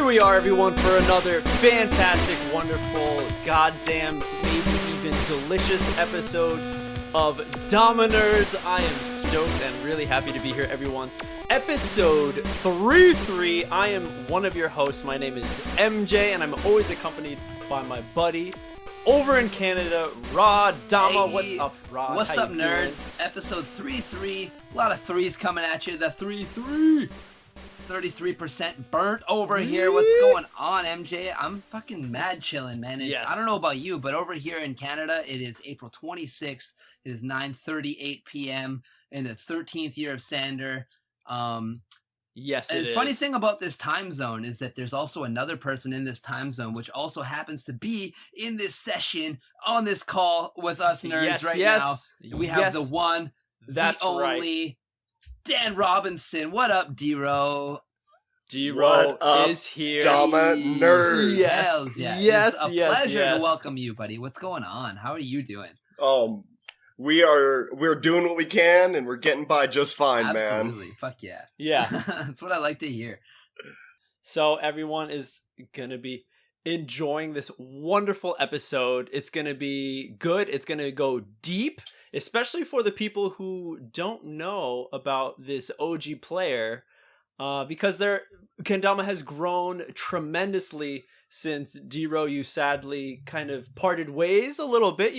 we are, everyone, for another fantastic, wonderful, goddamn, maybe even delicious episode of Damanerds. I am stoked and really happy to be here, everyone. Episode 33. I am one of your hosts. My name is MJ, and I'm always accompanied by my buddy over in Canada, Dama. Hey, what's up, Rod? What's How up, you nerds? doing? Episode 33. A lot of threes coming at you. The 33. 33% burnt over here. What's going on, MJ? I'm fucking mad chilling, man. Yes. I don't know about you, but over here in Canada, it is April 26th. It is 9:38 p.m. in the 13th year of Sander. Yes, and it the is. funny thing about this time zone is that there's also another person in this time zone, which also happens to be in this session on this call with us nerds now. We have the one, that's the only, Dan Robinson. What up, D-Ro? D-Ro is here. Damanerds. Yes, yes, it's a pleasure to welcome you, buddy. What's going on? How are you doing? We're doing what we can, and we're getting by just fine, man. Absolutely. Fuck yeah. Yeah. That's what I like to hear. So everyone is going to be enjoying this wonderful episode. It's going to be good. It's going to go deep, especially for the people who don't know about this OG player, because Kendama has grown tremendously since D-Ro, you sadly kind of parted ways a little bit,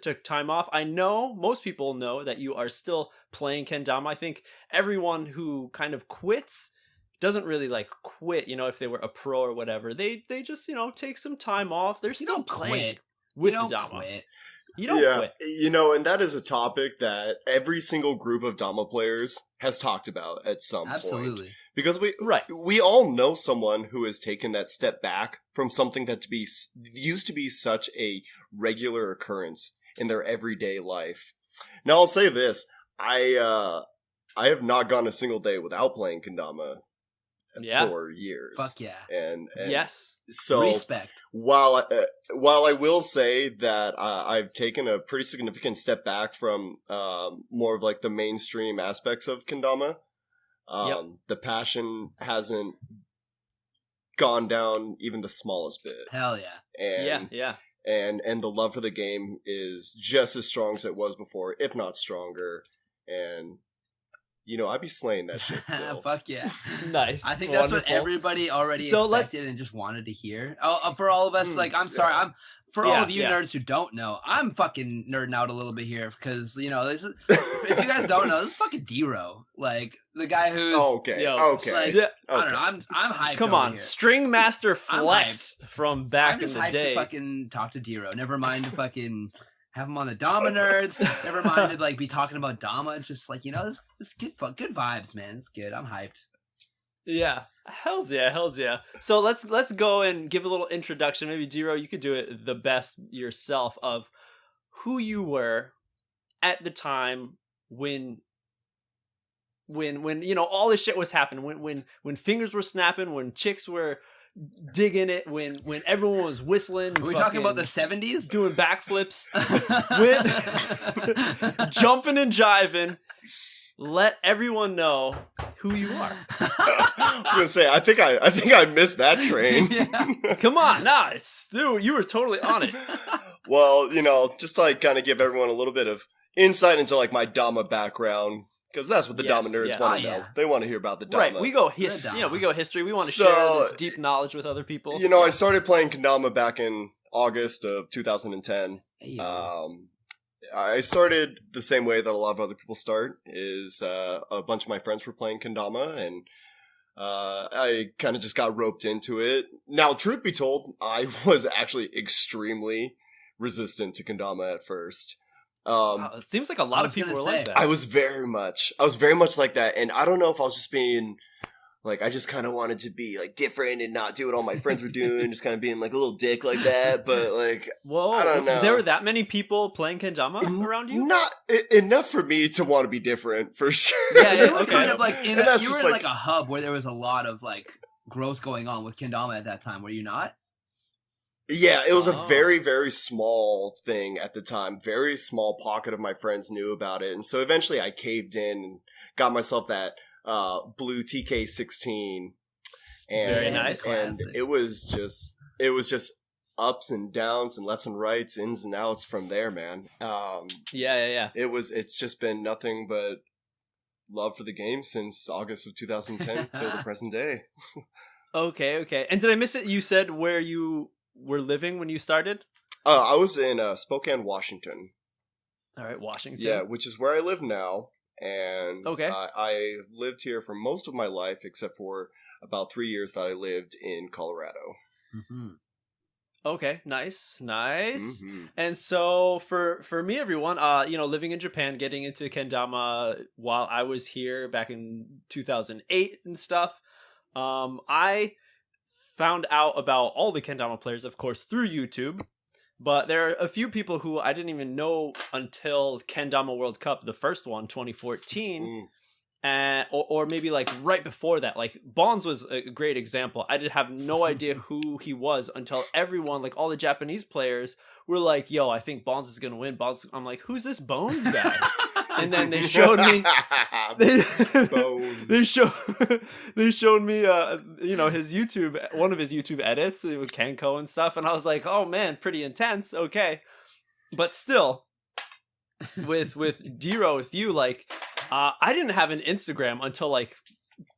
took time off. I know most people know that you are still playing Kendama. I think everyone who kind of quits doesn't really quit, if they were a pro or whatever. They just, take some time off. They're still playing with the Dama. You don't quit. And that is a topic that every single group of Dama players has talked about at some point. Because we all know someone who has taken that step back from something that used to be such a regular occurrence in their everyday life. Now, I'll say this. I have not gone a single day without playing Kendama for years. Fuck yeah. And yes. So respect. While I will say that I've taken a pretty significant step back from more of the mainstream aspects of Kendama, the passion hasn't gone down even the smallest bit. Hell yeah. And And the love for the game is just as strong as it was before, if not stronger. And I'd be slaying that shit still. Fuck yeah. Nice. I think that's what everybody already expected and just wanted to hear. For all of us, I'm sorry, all of you nerds who don't know, I'm fucking nerding out a little bit here because, if you guys don't know, this is fucking D-Ro. The guy who's... Okay. I don't know, I'm hyped. Come on, here. String Master Flex from back in the day. I'm just hyped to fucking talk to D-Ro. Never mind to fucking... have him on the Dama Nerds. Never mind to be talking about Dama. Just this good vibes, man. It's good. I'm hyped. Yeah, hells yeah. So let's go and give a little introduction. Maybe D-Ro, you could do it the best yourself of who you were at the time when all this shit was happening. When fingers were snapping. When chicks were digging it, when everyone was whistling. Are we talking about the 70s? Doing backflips, jumping and jiving. Let everyone know who you are. I was gonna say, I think I missed that train. Come on, dude, you were totally on it. Well, just to kind of give everyone a little bit of insight into my Dama background. Because that's what the Dama nerds want to know. They want to hear about the Dama. Right, we go history. We go history. We want to share this deep knowledge with other people. I started playing Kendama back in August of 2010. Hey, I started the same way that a lot of other people start, is a bunch of my friends were playing Kendama, and I kind of just got roped into it. Now, truth be told, I was actually extremely resistant to Kendama at first. It seems like a lot of people were like that. I was very much like that, and I don't know if I was just being I just kind of wanted to be different and not do what all my friends were doing, just kind of being a little dick like that. But whoa, I don't know. There were that many people playing Kendama around you? Not enough for me to want to be different, for sure. Yeah, you were kind of you were in a hub where there was a lot of growth going on with Kendama at that time. Were you not? Yeah, it was a very, very small thing at the time. Very small pocket of my friends knew about it. And so eventually I caved in and got myself that blue TK16 And, very nice. And it was just ups and downs and lefts and rights, ins and outs from there, man. It's just been nothing but love for the game since August of 2010 till the present day. Okay. And did I miss it? You said where you were living when you started? I was in Spokane, Washington. All right, Washington. Yeah, which is where I live now. And okay. I lived here for most of my life, except for about 3 years that I lived in Colorado. Mm-hmm. Okay, nice. Mm-hmm. And so for me, everyone, living in Japan, getting into Kendama while I was here back in 2008 and stuff, I found out about all the Kendama players, of course, through YouTube. But there are a few people who I didn't even know until Kendama World Cup, the first one, 2014. Or maybe like right before that. Like Bonds was a great example. I did have no idea who he was until everyone, like all the Japanese players, were like, yo, I think Bonds is gonna win. I'm like, who's this Bones guy? And then they showed me they showed me his YouTube, one of his YouTube edits with KenCo and stuff, and I was like, oh man, pretty intense. Okay. But still, with D-Row, with you, like I didn't have an Instagram until like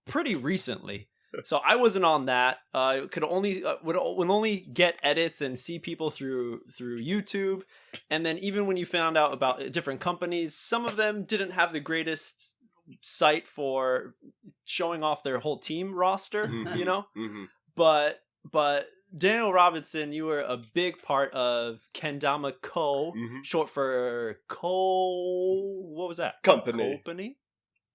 pretty recently, so I wasn't on that. Would only get edits and see people through YouTube, and then even when you found out about different companies, some of them didn't have the greatest site for showing off their whole team roster, Mm-hmm. But Daniel Robinson, you were a big part of Kendama Co, short for what was that? Company?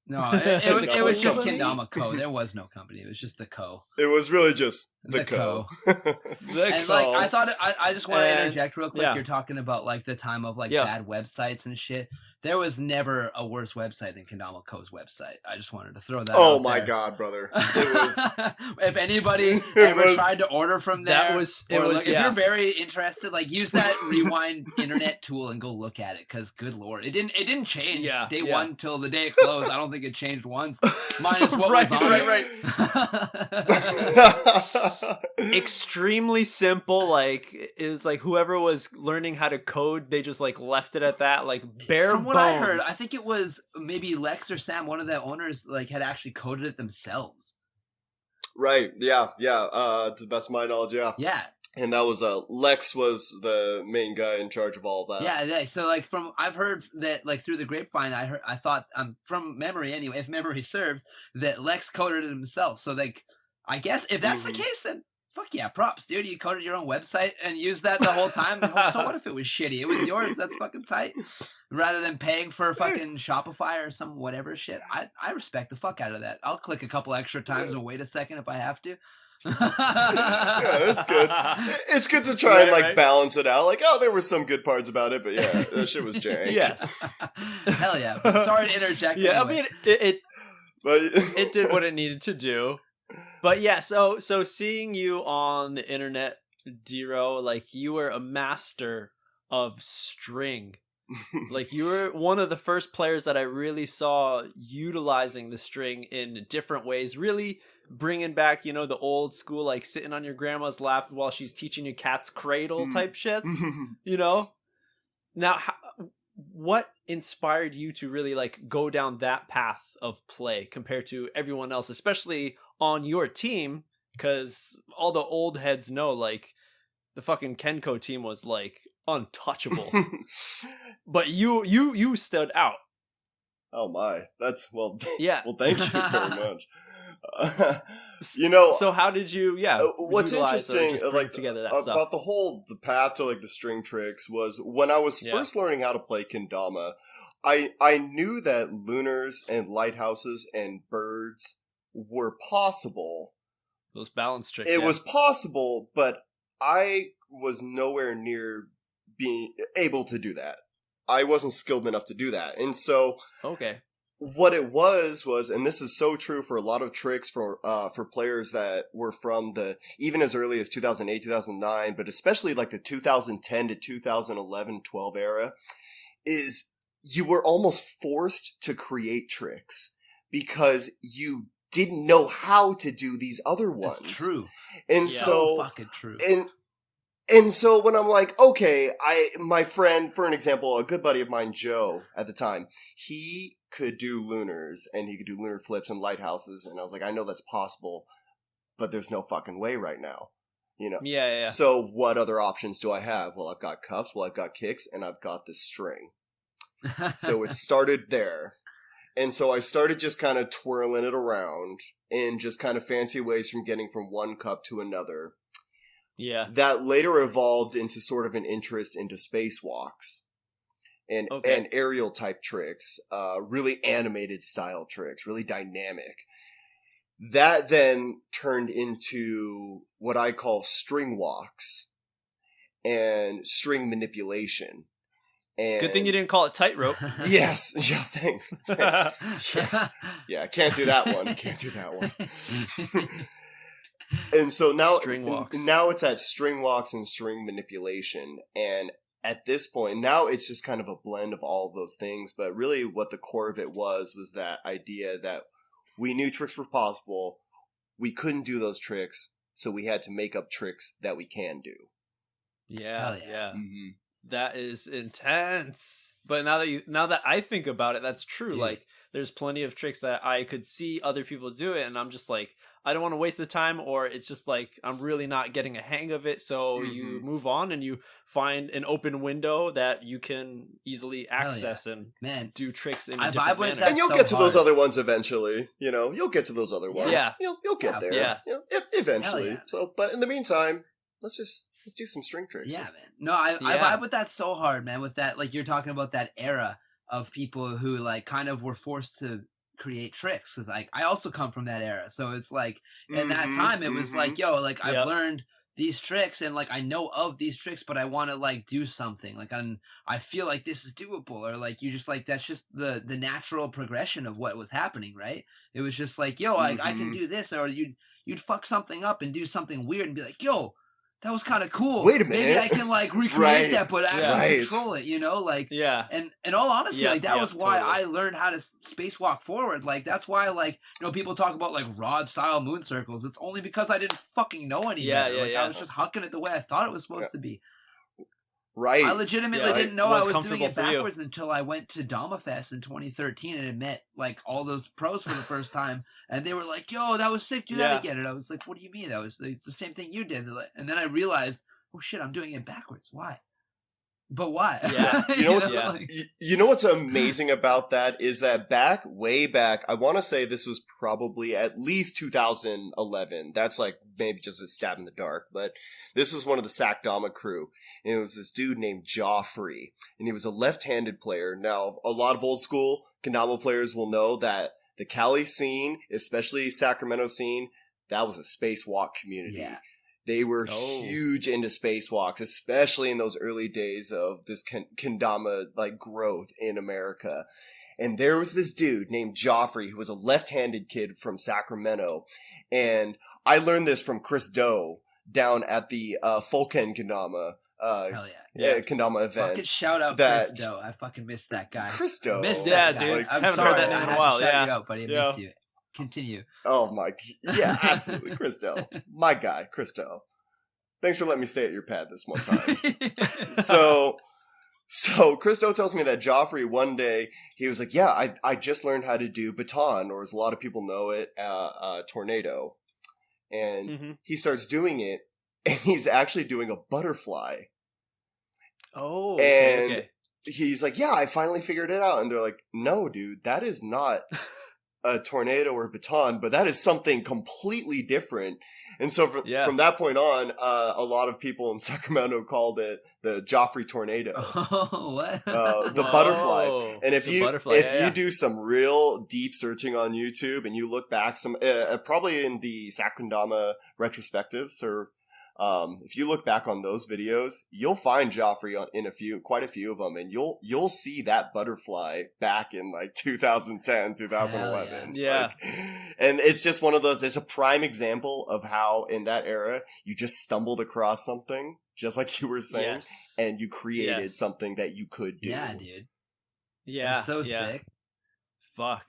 No, it was just Kendama Co. There was no company. It was just the Co. It was really just the Co. And like, I thought, I just want to interject real quick. Yeah. You're talking about like the time of like bad websites and shit. There was never a worse website than Kendama Co.'s website. I just wanted to throw that out Oh my god, brother. It was... If anybody ever tried to order from there, if you're very interested, like use that rewind internet tool and go look at it, because good lord, it didn't change day one till the day it closed. I don't think it changed once. Minus what was on it. Extremely simple. Like it was like whoever was learning how to code, they just like left it at that. Like bare From what I heard, I think it was maybe Lex or Sam, one of the owners, like had actually coded it themselves. Right. Yeah. To the best of my knowledge, yeah. Yeah. And that was Lex was the main guy in charge of all of that. Yeah. So like I've heard that like through the grapevine, I thought from memory anyway, if memory serves, that Lex coded it himself. So like, I guess if that's the case, then fuck yeah, props, dude. You coded your own website and used that the whole time. So what if it was shitty? It was yours. That's fucking tight. Rather than paying for fucking Shopify or some whatever shit. I respect the fuck out of that. I'll click a couple extra times and wait a second if I have to. Yeah, that's good. It's good to try and balance it out. Like, oh, there were some good parts about it, but yeah, that shit was jank. Yes. Hell yeah. But sorry to interject. Yeah, anyway. I mean, it did what it needed to do. But yeah, so seeing you on the internet, D-Row, like you were a master of string. Like you were one of the first players that I really saw utilizing the string in different ways, really bringing back, the old school, like sitting on your grandma's lap while she's teaching you cat's cradle type shits, Now, what inspired you to really like go down that path of play compared to everyone else, especially on your team? Because all the old heads know, like, the fucking KenCo team was like untouchable. But you stood out. Oh my, that's yeah. Well, thank you very much. So how did you? Yeah. What's interesting, like together that about stuff? the path to like the string tricks was when I was first learning how to play Kendama. I knew that lunars and lighthouses and birds were possible. Those balance tricks. It was possible, but I was nowhere near being able to do that. I wasn't skilled enough to do that, and so what it was, and this is so true for a lot of tricks for players that were from even as early as 2008, 2009, but especially like the 2010 to 2011, 12 era, is you were almost forced to create tricks because you didn't know how to do these other ones. It's true. And so fucking true. And so when I'm like, okay, my friend, for an example, a good buddy of mine, Joe, at the time, he could do lunars, and he could do lunar flips and lighthouses, and I was like, I know that's possible, but there's no fucking way right now, you know? Yeah. So what other options do I have? Well, I've got cups, I've got kicks, and I've got this string. So it started there. And so I started just kind of twirling it around in just kind of fancy ways from getting from one cup to another. Yeah. That later evolved into sort of an interest into spacewalks and aerial type tricks, really animated style tricks, really dynamic. That then turned into what I call string walks and string manipulation. And good thing you didn't call it tightrope. Yes. Yeah, yeah, can't do that one. Can't do that one. And so now it's at string walks and string manipulation. And at this point, now it's just kind of a blend of all of those things. But really what the core of it was that idea that we knew tricks were possible. We couldn't do those tricks. So we had to make up tricks that we can do. Yeah. Mm-hmm. That is intense. But now that I think about it, that's true. Dude. Like, there's plenty of tricks that I could see other people do it, and I'm just like, I don't want to waste the time, or it's just like I'm really not getting a hang of it. So you move on and you find an open window that you can easily access and do tricks in a different manner. And you'll get to those other ones eventually. You know, you'll get to those other ones. Yeah. You'll get there. Yeah. You know, eventually. Yeah. So, but in the meantime, let's do some string tricks. Yeah, man. No, I vibe with that so hard, man. With that, like, you're talking about that era of people who like kind of were forced to create tricks, because like I also come from that era. So it's like in that time it was like, yo, like I've learned these tricks and like I know of these tricks, but I want to like do something like I feel like this is doable, or like you just like that's just the natural progression of what was happening, right? It was just like, yo, I can do this, or you'd fuck something up and do something weird and be like, yo, that was kind of cool. Wait a minute. Maybe I can like recreate that, but actually control it, you know? Like, and in all honesty, like that was why I learned how to spacewalk forward. Like, that's why, like, you know, people talk about like rod style moon circles. It's only because I didn't fucking know any better. Like, I was just hucking it the way I thought it was supposed to be. Right. I legitimately didn't know I was doing it backwards until I went to Dama Fest in 2013 and had met like all those pros for the first time, and they were like, "Yo, that was sick. Do that again." And I was like, "What do you mean? That was it's the same thing you did." And then I realized, "Oh shit, I'm doing it backwards. Why?" But why? Yeah. You know what's amazing about that is that way back, I want to say this was probably at least 2011. That's like maybe just a stab in the dark, but this was one of the Sac Dama crew. And it was this dude named Joffrey, and he was a left-handed player. Now, a lot of old school Kendama players will know that the Cali scene, especially Sacramento scene, that was a spacewalk community. Yeah. They were huge into spacewalks, especially in those early days of this Kendama like growth in America. And there was this dude named Joffrey who was a left-handed kid from Sacramento. And I learned this from Chris Doe down at the Fulken Kendama Kendama event. Fucking shout out Chris Doe. I fucking missed that guy. Chris Doe. Missed that guy. Dude. I haven't heard that name in a while. Shout you out, buddy. I missed you. Continue. Oh my, yeah, absolutely, Christo, my guy, Christo. Thanks for letting me stay at your pad this one time. So Christo tells me that Joffrey one day he was like, "Yeah, I just learned how to do baton, or as a lot of people know it, tornado," and he starts doing it, and he's actually doing a butterfly. Oh, and he's like, "Yeah, I finally figured it out," and they're like, "No, dude, that is not." A tornado or baton, but that is something completely different. And so from that point on, a lot of people in Sacramento called it the Joffrey tornado. Oh, what? The butterfly. And if you do some real deep searching on YouTube and you look back probably in the Sacramento retrospectives, or if you look back on those videos, you'll find Joffrey in quite a few of them, and you'll see that butterfly back in like 2010, 2011. Yeah. And it's just one of those, it's a prime example of how in that era, you just stumbled across something, just like you were saying, and you created something that you could do. Yeah, dude. Yeah. That's so sick. fuck.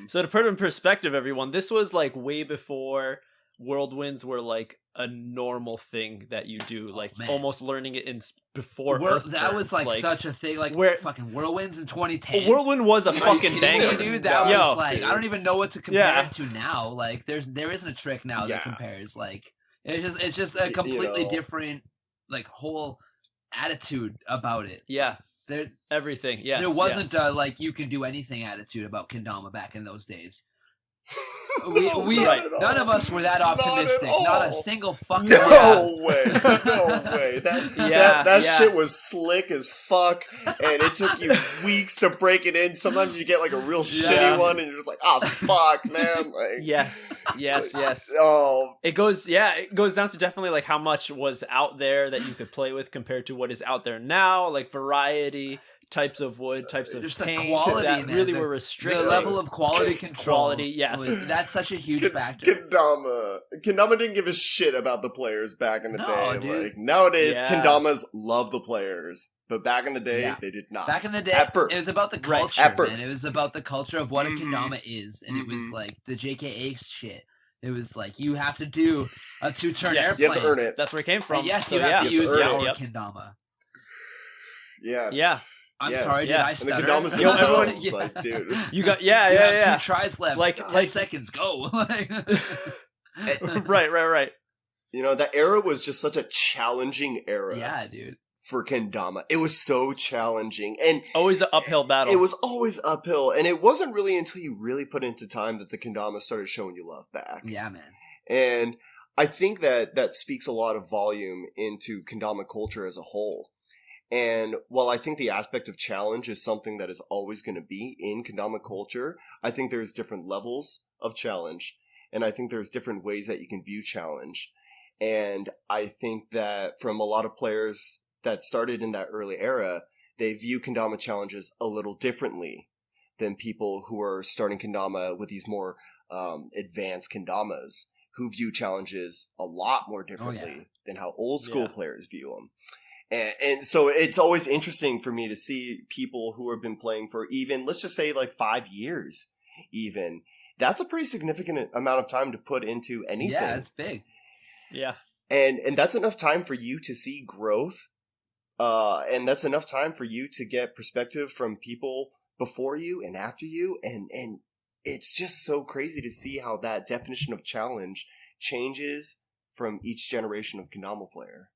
So to put it in perspective, everyone, this was like way before whirlwinds were like a normal thing that you do, like almost learning it in before Earth that turns. was like such a thing, like where fucking whirlwinds in 2010. A whirlwind was a fucking banger, dude. That was like, I don't even know what to compare it to now. Like there isn't a trick now that compares. Like it's just a completely different like whole attitude about it. Yeah. Everything. Yes. There wasn't a like you can do anything attitude about Kendama back in those days. We none of us were that optimistic. Not a single fucking way. No way. That shit was slick as fuck, and it took you weeks to break it in. Sometimes you get like a real shitty one, and you're just like, oh fuck, man. Like, yes. Oh, it goes down to definitely like how much was out there that you could play with compared to what is out there now, like variety. Types of wood, types of paint quality, that really were restricted. The level of quality control. Yes. That's such a huge factor. Kendama didn't give a shit about the players back in the day. Dude. Like nowadays, Kendamas love the players. But back in the day, they did not. Back in the day, at first. It was about the culture, at first. man. It was about the culture of what a Kendama is. And it was like the JKA shit. It was like, you have to do a 2-turn airplane. You have to earn it. That's where it came from. And yes, you have to use our Kendama. Yes. Yeah. I'm sorry, did I stutter? And the Kendamas like, dude. You got, 2 tries left. Like 10 seconds, go. Right. You know, that era was just such a challenging era. Yeah, dude. For Kendama. It was so challenging. And always an uphill battle. It was always uphill. And it wasn't really until you really put into time that the Kendama started showing you love back. Yeah, man. And I think that speaks a lot of volume into Kendama culture as a whole. And while I think the aspect of challenge is something that is always going to be in Kendama culture, I think there's different levels of challenge. And I think there's different ways that you can view challenge. And I think that from a lot of players that started in that early era, they view Kendama challenges a little differently than people who are starting Kendama with these more advanced Kendamas, who view challenges a lot more differently than how old school players view them. And so it's always interesting for me to see people who have been playing for even, let's just say like 5 years even. That's a pretty significant amount of time to put into anything. Yeah, it's big. Yeah. And that's enough time for you to see growth. And that's enough time for you to get perspective from people before you and after you. And it's just so crazy to see how that definition of challenge changes from each generation of Kendama player.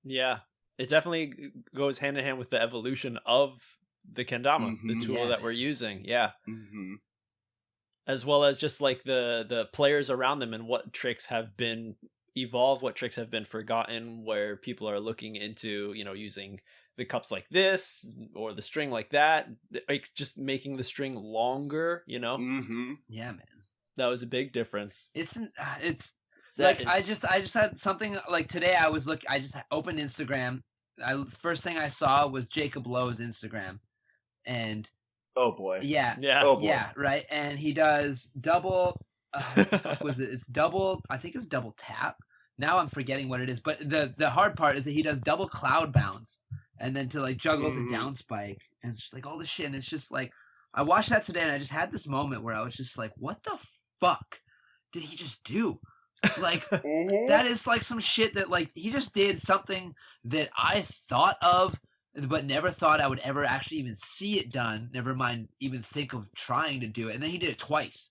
Yeah, it definitely goes hand in hand with the evolution of the Kendama, the tool that we're using. Yeah. Mm-hmm. As well as just like the players around them and what tricks have been evolved, what tricks have been forgotten, where people are looking into, using the cups like this or the string like that, like just making the string longer, Mm-hmm. Yeah, man. That was a big difference. It's like I just had something like today. I just opened Instagram. First thing I saw was Jacob Lowe's Instagram, and oh boy, yeah, oh boy. Yeah, right. And he does double. What the fuck was it? It's double. I think it's double tap. Now I'm forgetting what it is. But the hard part is that he does double cloud bounce, and then to like juggle the down spike, and it's just like all this shit. And it's just like I watched that today, and I just had this moment where I was just like, what the fuck did he just do? Like that is like some shit that like he just did something that I thought of but never thought I would ever actually even see it done, never mind even think of trying to do it. And then he did it twice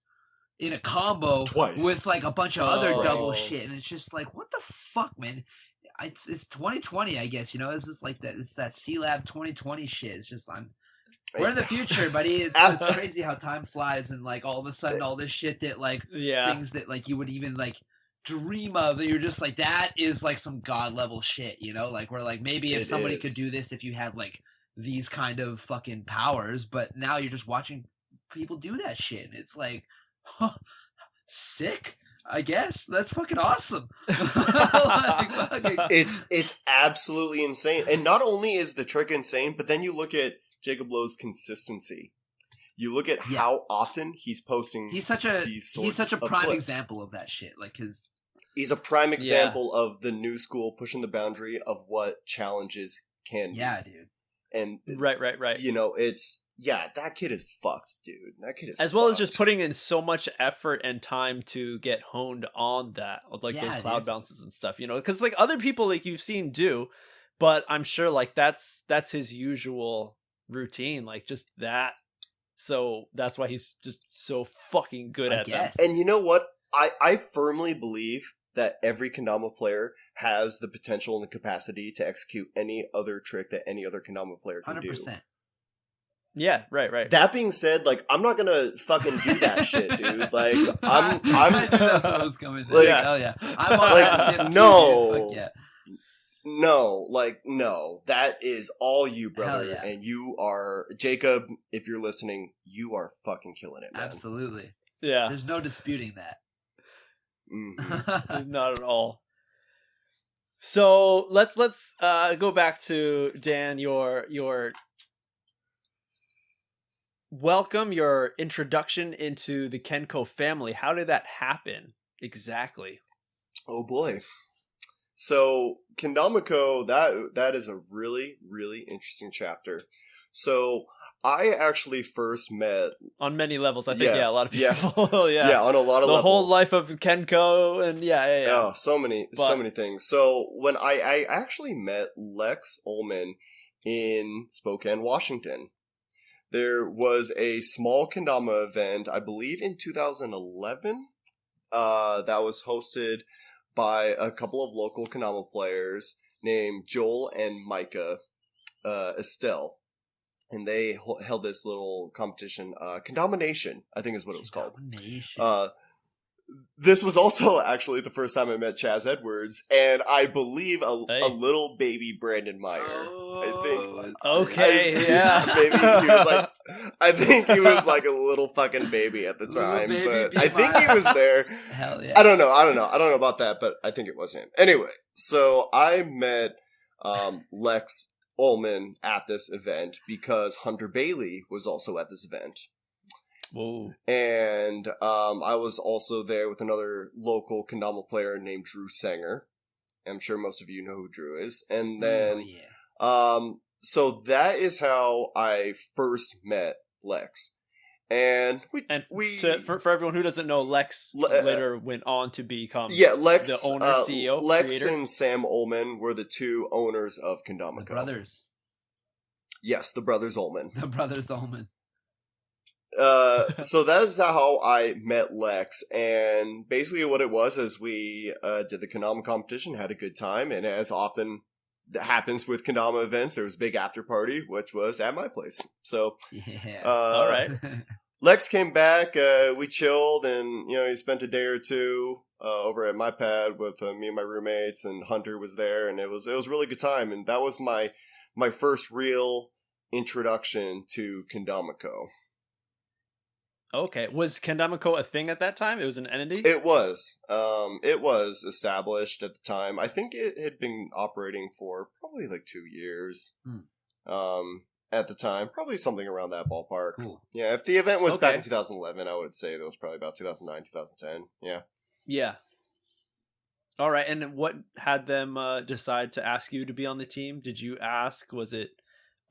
in a combo with like a bunch of other double shit, and it's just like, what the fuck, man? It's 2020, I guess, this is like that, it's that C-Lab 2020 shit. It's just we're in the future, buddy. It's crazy how time flies, and like all of a sudden all this shit that like things that like you would even like dream of, that you're just like, that is like some god level shit, like we're like, maybe if somebody could do this if you had like these kind of fucking powers, but now you're just watching people do that shit, and it's like, sick, I guess. That's fucking awesome. It's absolutely insane. And not only is the trick insane, but then you look at Jacob Lowe's consistency. You look at how often he's posting. He's such a prime clips. example of that shit. Like he's a prime example of the new school pushing the boundary of what challenges can be. Yeah, dude. And right. It's yeah, that kid is fucked, dude. That kid is as well as just putting in so much effort and time to get honed on that, like those cloud bounces and stuff, you know, because like other people like you've seen do, but I'm sure like that's his usual routine, like just that. So that's why he's just so fucking good at them. And you know what? I firmly believe that every Kendama player has the potential and the capacity to execute any other trick that any other Kendama player can 100%. Do. Yeah, right. That being said, like, I'm not gonna fucking do that shit, dude. Like, I'm that's what I was coming to. Like, hell yeah. I'm like, no. Fuck yeah. No, like, no. That is all you, brother. Yeah. And you are, Jacob, if you're listening, you are fucking killing it, man. Absolutely. Yeah. There's no disputing that. Mm-hmm. Not at all. So let's go back to Dan, your welcome, your introduction into the Kenko family. How did that happen exactly? Oh boy. So Kendama-ko, that is a really, really interesting chapter. So I actually first met on many levels. I think a lot of people. Yes. Yeah, on a lot of levels. The whole life of Kenko and yeah. Oh, so many things. So when I actually met Lex Ullman in Spokane, Washington, there was a small Kendama event, I believe in 2011, that was hosted by a couple of local Kendama players named Joel and Micah Estelle. And they held this little competition, Kendama Nation, I think is what it was called. This was also actually the first time I met Chaz Edwards, and I believe a little baby Brandon Meyer. Okay, maybe he was like, I think he was like a little fucking baby at the time, but I think he was there. Hell yeah. I don't know about that, but I think it was him. Anyway, so I met Lex Ullman at this event because Hunter Bailey was also at this event. Whoa. And I was also there with another local Kendama player named Drew Sanger. I'm sure most of you know who Drew is. And then, so that is how I first met Lex. And for everyone who doesn't know, Lex later went on to become Lex, the owner, CEO, Lex creator. and Sam Ullman were the two owners of Kendama-ko. The brothers. Yes, the brothers Ullman. The brothers Ullman. So that is how I met Lex, and basically what it was is we did the Kendama competition, had a good time, and as often happens with Kendama events, there was a big after party, which was at my place. So, all right. Lex came back, we chilled, and he spent a day or two over at my pad with me and my roommates, and Hunter was there, and it was a really good time, and that was my first real introduction to Kendama-ko. Okay, was Kendama-ko a thing at that time? It was an entity? It was. It was established at the time. I think it had been operating for probably like 2 years. At the time, probably something around that ballpark. Cool. Yeah, if the event was back in 2011, I would say that was probably about 2009, 2010. Yeah. Yeah. All right, and what had them decide to ask you to be on the team? Did you ask? Was it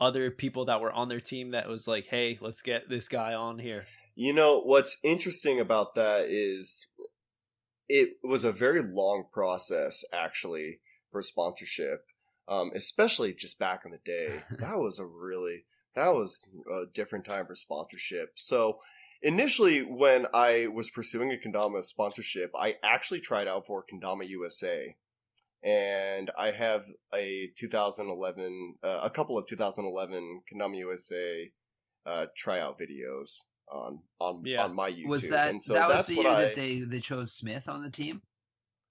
other people that were on their team that was like, hey, let's get this guy on here? What's interesting about that is it was a very long process, actually, for sponsorship, especially just back in the day. That was a different time for sponsorship. So initially, when I was pursuing a Kendama sponsorship, I actually tried out for Kendama USA. And I have a couple of 2011 Kendama USA tryout videos on my YouTube. Was that, and so that was that's the what year that they chose Smith on the team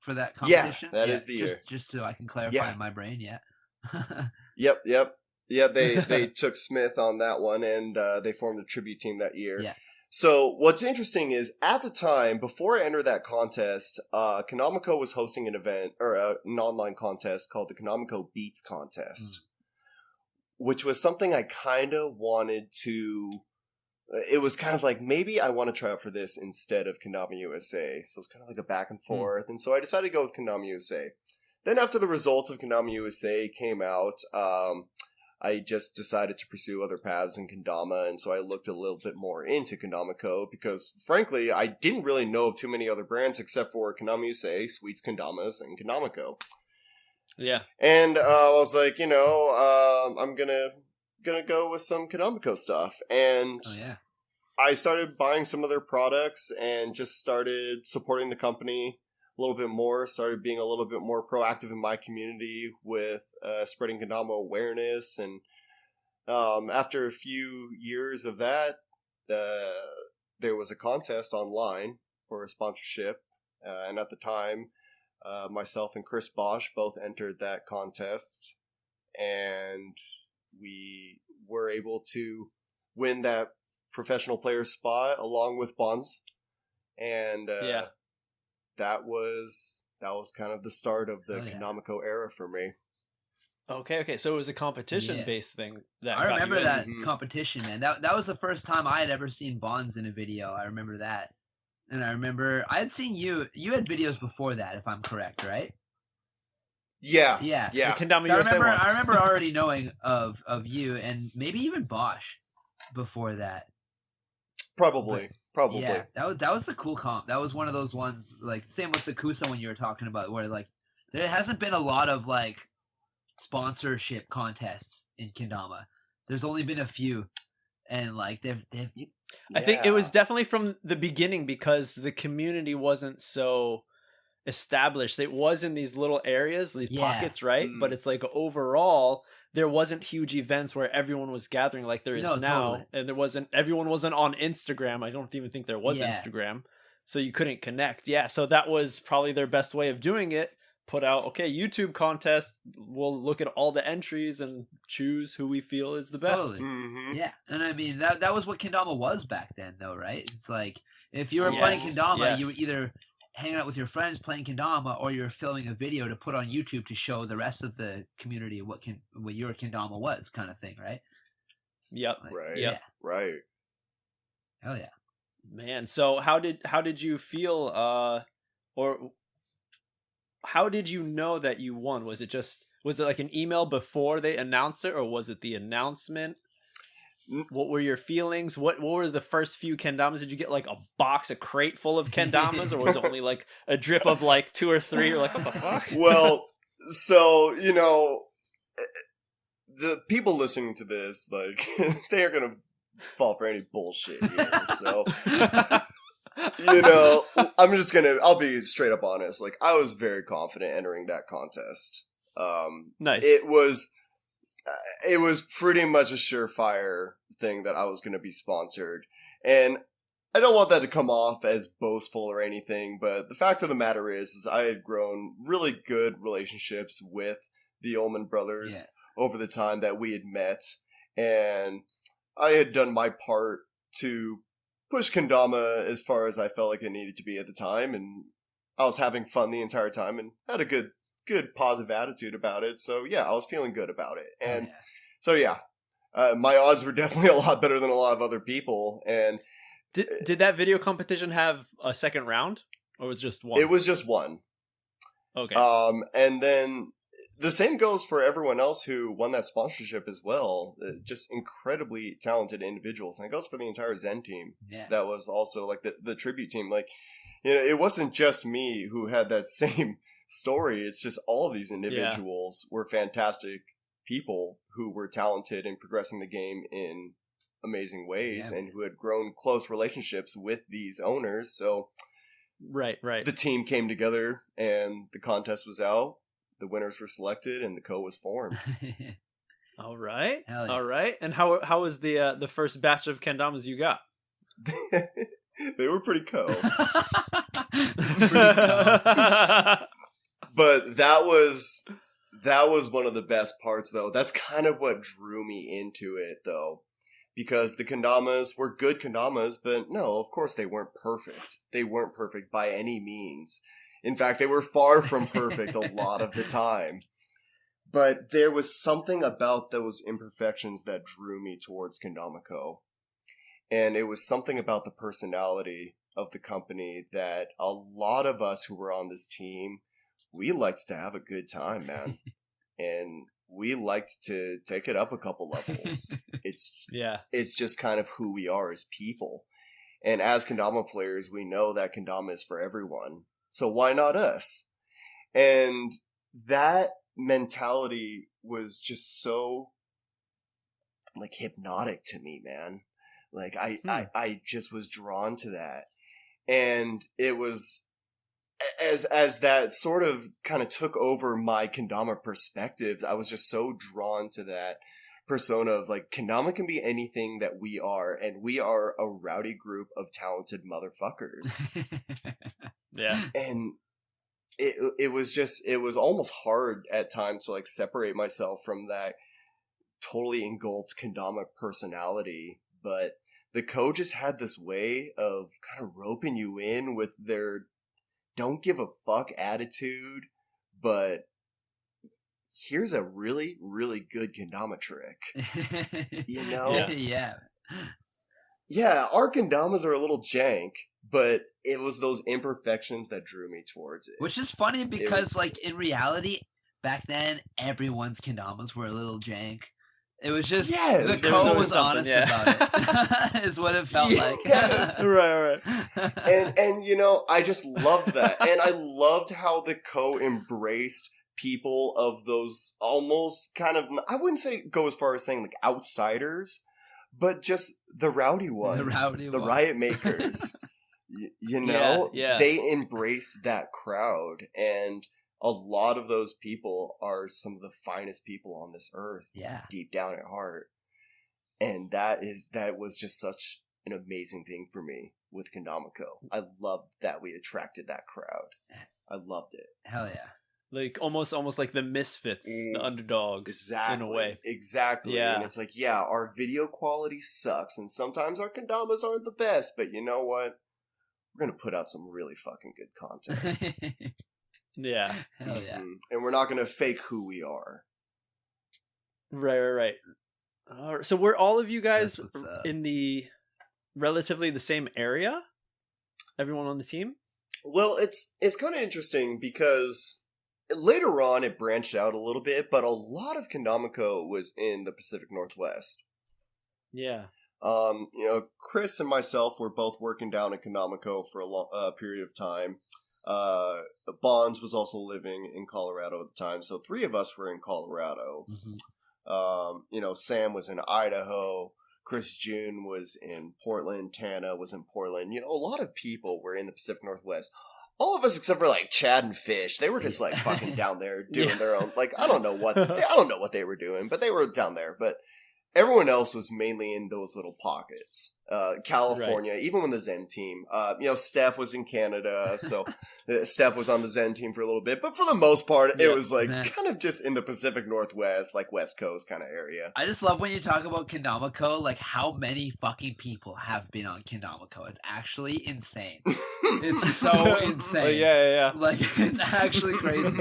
for that competition? Yeah, that is the year. Just so I can clarify in my brain, Yep. Yeah, they took Smith on that one, and they formed a tribute team that year. Yeah. So what's interesting is, at the time, before I entered that contest, Kendama-ko was hosting an event, or an online contest called the Kendama-ko Beats Contest, which was something I kind of wanted to... It was kind of like, maybe I want to try out for this instead of Kendama USA. So it's kind of like a back and forth. And so I decided to go with Kendama USA. Then after the results of Kendama USA came out, I just decided to pursue other paths in Kendama, and so I looked a little bit more into Kendama.co because, frankly, I didn't really know of too many other brands except for Kendama USA, Sweets Kendamas, and Kendama.co. Yeah. And I was like, I'm gonna go with some Kendama.co stuff, and I started buying some of their products and just started supporting the company a little bit more, started being a little bit more proactive in my community with spreading Kendama awareness. And after a few years of that, there was a contest online for a sponsorship. And at the time, myself and Chris Bosch both entered that contest. And we were able to win that professional player spot along with Bonds. And that was kind of the start of the Kendama.co era for me. Okay. So it was a competition-based thing. I remember that competition, man. That was the first time I had ever seen Bonds in a video. I remember that. And I remember I had seen you had videos before that, if I'm correct, right? Yeah. Kendama so USA I remember already knowing of you and maybe even Bosch before that. Probably. Yeah, that was a cool comp. That was one of those ones, like, same with the Kusa one you were talking about, where, like, there hasn't been a lot of, like, sponsorship contests in Kendama. There's only been a few, and, like, they've I think it was definitely from the beginning because the community wasn't so established. It was in these little areas, these pockets, right? But it's like overall there wasn't huge events where everyone was gathering like there is now. Totally. And everyone wasn't on Instagram. I don't even think there was Instagram. So you couldn't connect. Yeah, so that was probably their best way of doing it. Put out, YouTube contest. We'll look at all the entries and choose who we feel is the best. Totally. Mm-hmm. Yeah, and I mean that was what Kendama was back then, though, right? It's like if you were playing Kendama, you were either hanging out with your friends playing Kendama, or you're filming a video to put on YouTube to show the rest of the community what your Kendama was, kind of thing, right? Yep. Like, right. Yeah. Right. Hell yeah. Man, so how did you feel or how did you know that you won? Was it like an email before they announced it, or was it the announcement? What were your feelings? What were the first few kendamas? Did you get like a crate full of kendamas, or was it only like a drip of like 2 or 3? You're like, what the fuck? Well, so, the people listening to this, like, they are going to fall for any bullshit here. So, I'll be straight up honest. Like, I was very confident entering that contest. Nice. It was pretty much a surefire thing that I was going to be sponsored. And I don't want that to come off as boastful or anything, but the fact of the matter is I had grown really good relationships with the Ullman brothers over the time that we had met. And I had done my part to push Kendama as far as I felt like it needed to be at the time. And I was having fun the entire time and had a good positive attitude about it. So yeah, I was feeling good about it. And my odds were definitely a lot better than a lot of other people. And did that video competition have a second round, or was it just one? It was just one. Okay. And then the same goes for everyone else who won that sponsorship as well. Just incredibly talented individuals. And it goes for the entire Zen team. Yeah. That was also like the tribute team. Like, it wasn't just me who had that same story. It's just all of these individuals were fantastic people who were talented in progressing the game in amazing ways and who had grown close relationships with these owners. So right. The team came together and the contest was out. The winners were selected and the co was formed. All right. Yeah. All right. And how was the first batch of kendamas you got? They were pretty co. But that was one of the best parts, though. That's kind of what drew me into it, though. Because the kendamas were good kendamas, but no, of course they weren't perfect. They weren't perfect by any means. In fact, they were far from perfect a lot of the time. But there was something about those imperfections that drew me towards Kendama.co. And it was something about the personality of the company that a lot of us who were on this team, we liked to have a good time, man. And we liked to take it up a couple levels. It's just kind of who we are as people. And as Kendama players, we know that Kendama is for everyone. So why not us? And that mentality was just so like hypnotic to me, man. Like I just was drawn to that. And it was as that sort of kind of took over my Kendama perspectives, I was just so drawn to that persona of like, Kendama can be anything that we are, and we are a rowdy group of talented motherfuckers. Yeah. And it was almost hard at times to like separate myself from that totally engulfed Kendama personality, but the coach just had this way of kind of roping you in with their don't give a fuck attitude, but here's a really, really good Kendama trick. You know? Yeah. Yeah, our Kendamas are a little jank, but it was those imperfections that drew me towards it. Which is funny because, like, in reality, back then, everyone's Kendamas were a little jank. It was just the Ko was honest about it. Is what it felt like. Right. And you know, I just loved that. And I loved how the Ko embraced people of those almost kind of, I wouldn't say go as far as saying like outsiders, but just the rowdy ones. The riot makers. You know? They embraced that crowd, and a lot of those people are some of the finest people on this earth, deep down at heart. And that was just such an amazing thing for me with Kendama Co. I loved that we attracted that crowd. I loved it. Hell yeah. Like almost like the misfits, the underdogs, in a way. Exactly. Yeah. And it's like, our video quality sucks, and sometimes our Kendamas aren't the best, but you know what? We're going to put out some really fucking good content. Yeah. Hell yeah. And we're not going to fake who we are. Right. So were all of you guys in the relatively the same area? Everyone on the team? Well, it's kind of interesting because later on it branched out a little bit, but a lot of Kendama Co was in the Pacific Northwest. Yeah. You know, Chris and myself were both working down in Kendama Co for a long period of time. Bonds was also living in Colorado at the time, so 3 of us were in Colorado. Mm-hmm. You know, Sam was in Idaho, Chris June was in Portland, Tana was in Portland. You know, a lot of people were in the Pacific Northwest. All of us except for like Chad and Fish, they were just like fucking down there doing their own. Like I don't know what they were doing, but they were down there. But everyone else was mainly in those little pockets. California, even when the Zen team, you know, Steph was in Canada, so Steph was on the Zen team for a little bit, but for the most part, it was like kind of just in the Pacific Northwest, like West Coast kind of area. I just love when you talk about Kendama Co, like how many fucking people have been on Kendama Co. It's actually insane. It's so insane. Yeah. Like it's actually crazy.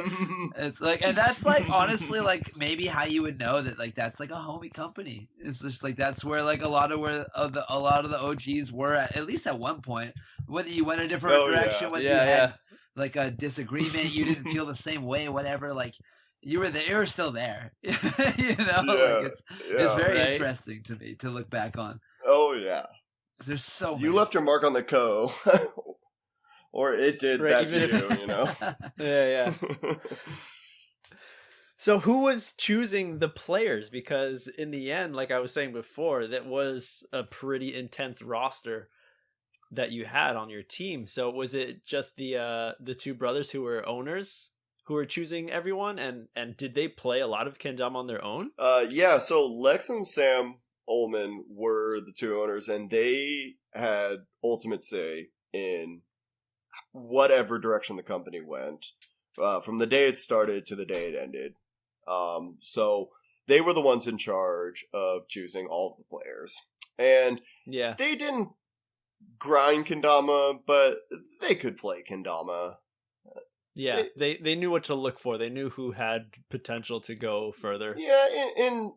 It's like, and that's like honestly like maybe how you would know that like that's like a homie company. It's just like that's where like a lot of the OGs were at least at one point. Whether you went a different direction, whether you had like a disagreement, you didn't feel the same way, whatever. Like you were there, you were still there. You know, like it's very interesting to me to look back on. Oh yeah, there's so you left your mark on the Co, or it did that to you. You know. Yeah. So who was choosing the players? Because in the end, like I was saying before, that was a pretty intense roster that you had on your team. So was it just the 2 brothers who were owners who were choosing everyone? And did they play a lot of Kendama on their own? Yeah, so Lex and Sam Ullman were the 2 owners, and they had ultimate say in whatever direction the company went, from the day it started to the day it ended. So they were the ones in charge of choosing all of the players. And they didn't grind Kendama, but they could play Kendama. Yeah, they knew what to look for. They knew who had potential to go further. Yeah,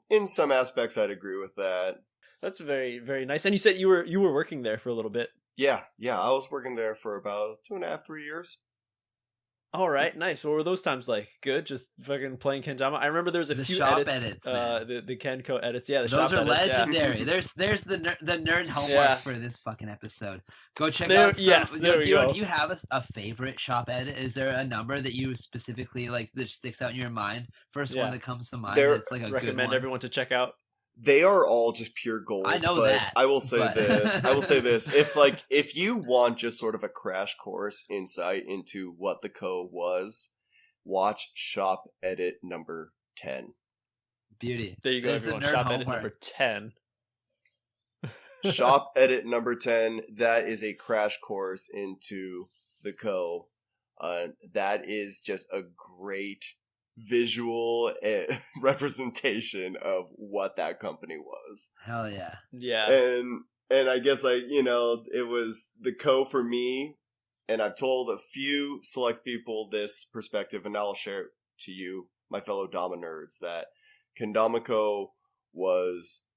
in some aspects I'd agree with that. That's very, very nice. And you said you were working there for a little bit. Yeah, I was working there for about 2.5-3 years. All right, nice. What were those times like? Good, just fucking playing Kendama. I remember there was a few edits, the Kenko edits. Yeah, those are legendary. Yeah. There's the nerd homework for this fucking episode. Go check out. Do you have a favorite shop edit? Is there a number that you specifically like that sticks out in your mind? First one that comes to mind. It's like a good one. Recommend everyone to check out. They are all just pure gold. I know that. I will say this. If you want just sort of a crash course insight into what the Co was, watch Shop Edit number 10. Beauty. There you go, everyone. Shop Edit number 10. Shop Edit number 10. That is a crash course into the Co. That is just a great visual representation of what that company was. Hell yeah. Yeah. And I guess it was the Co for me, and I've told a few select people this perspective, and I'll share it to you, my fellow Dama nerds, that Kendama Co was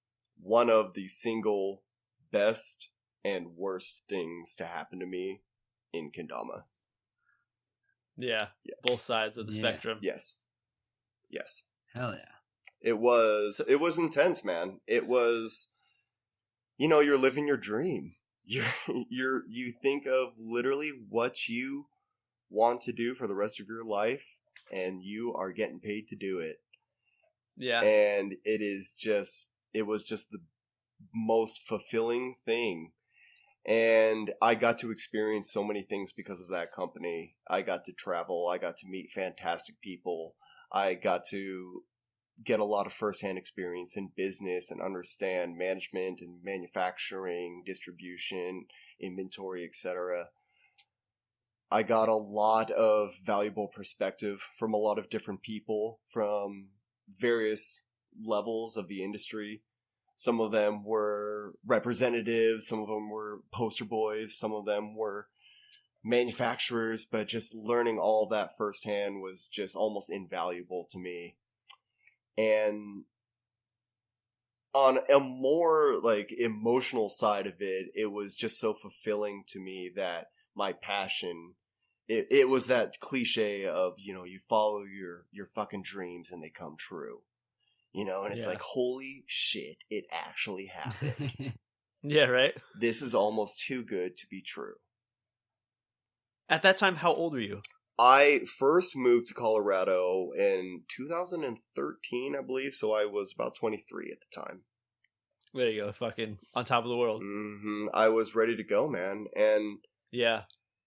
one of the single best and worst things to happen to me in Kendama. Yeah. Both sides of the spectrum. Yes. Hell yeah. It was intense, man. It was, you're living your dream. You think of literally what you want to do for the rest of your life, and you are getting paid to do it. Yeah. And it was just the most fulfilling thing. And I got to experience so many things because of that company. I got to travel. I got to meet fantastic people. I got to get a lot of firsthand experience in business and understand management and manufacturing, distribution, inventory, etc. I got a lot of valuable perspective from a lot of different people from various levels of the industry. Some of them were representatives, some of them were poster boys, some of them were manufacturers, but just learning all that firsthand was just almost invaluable to me. And on a more emotional side of it, it was just so fulfilling to me that my passion, it was that cliche of, you follow your fucking dreams and they come true. And it's like, holy shit, it actually happened. Yeah, right? This is almost too good to be true. At that time, how old were you? I first moved to Colorado in 2013, I believe, so I was about 23 at the time. There you go, fucking on top of the world. Mm-hmm. I was ready to go, man. And yeah.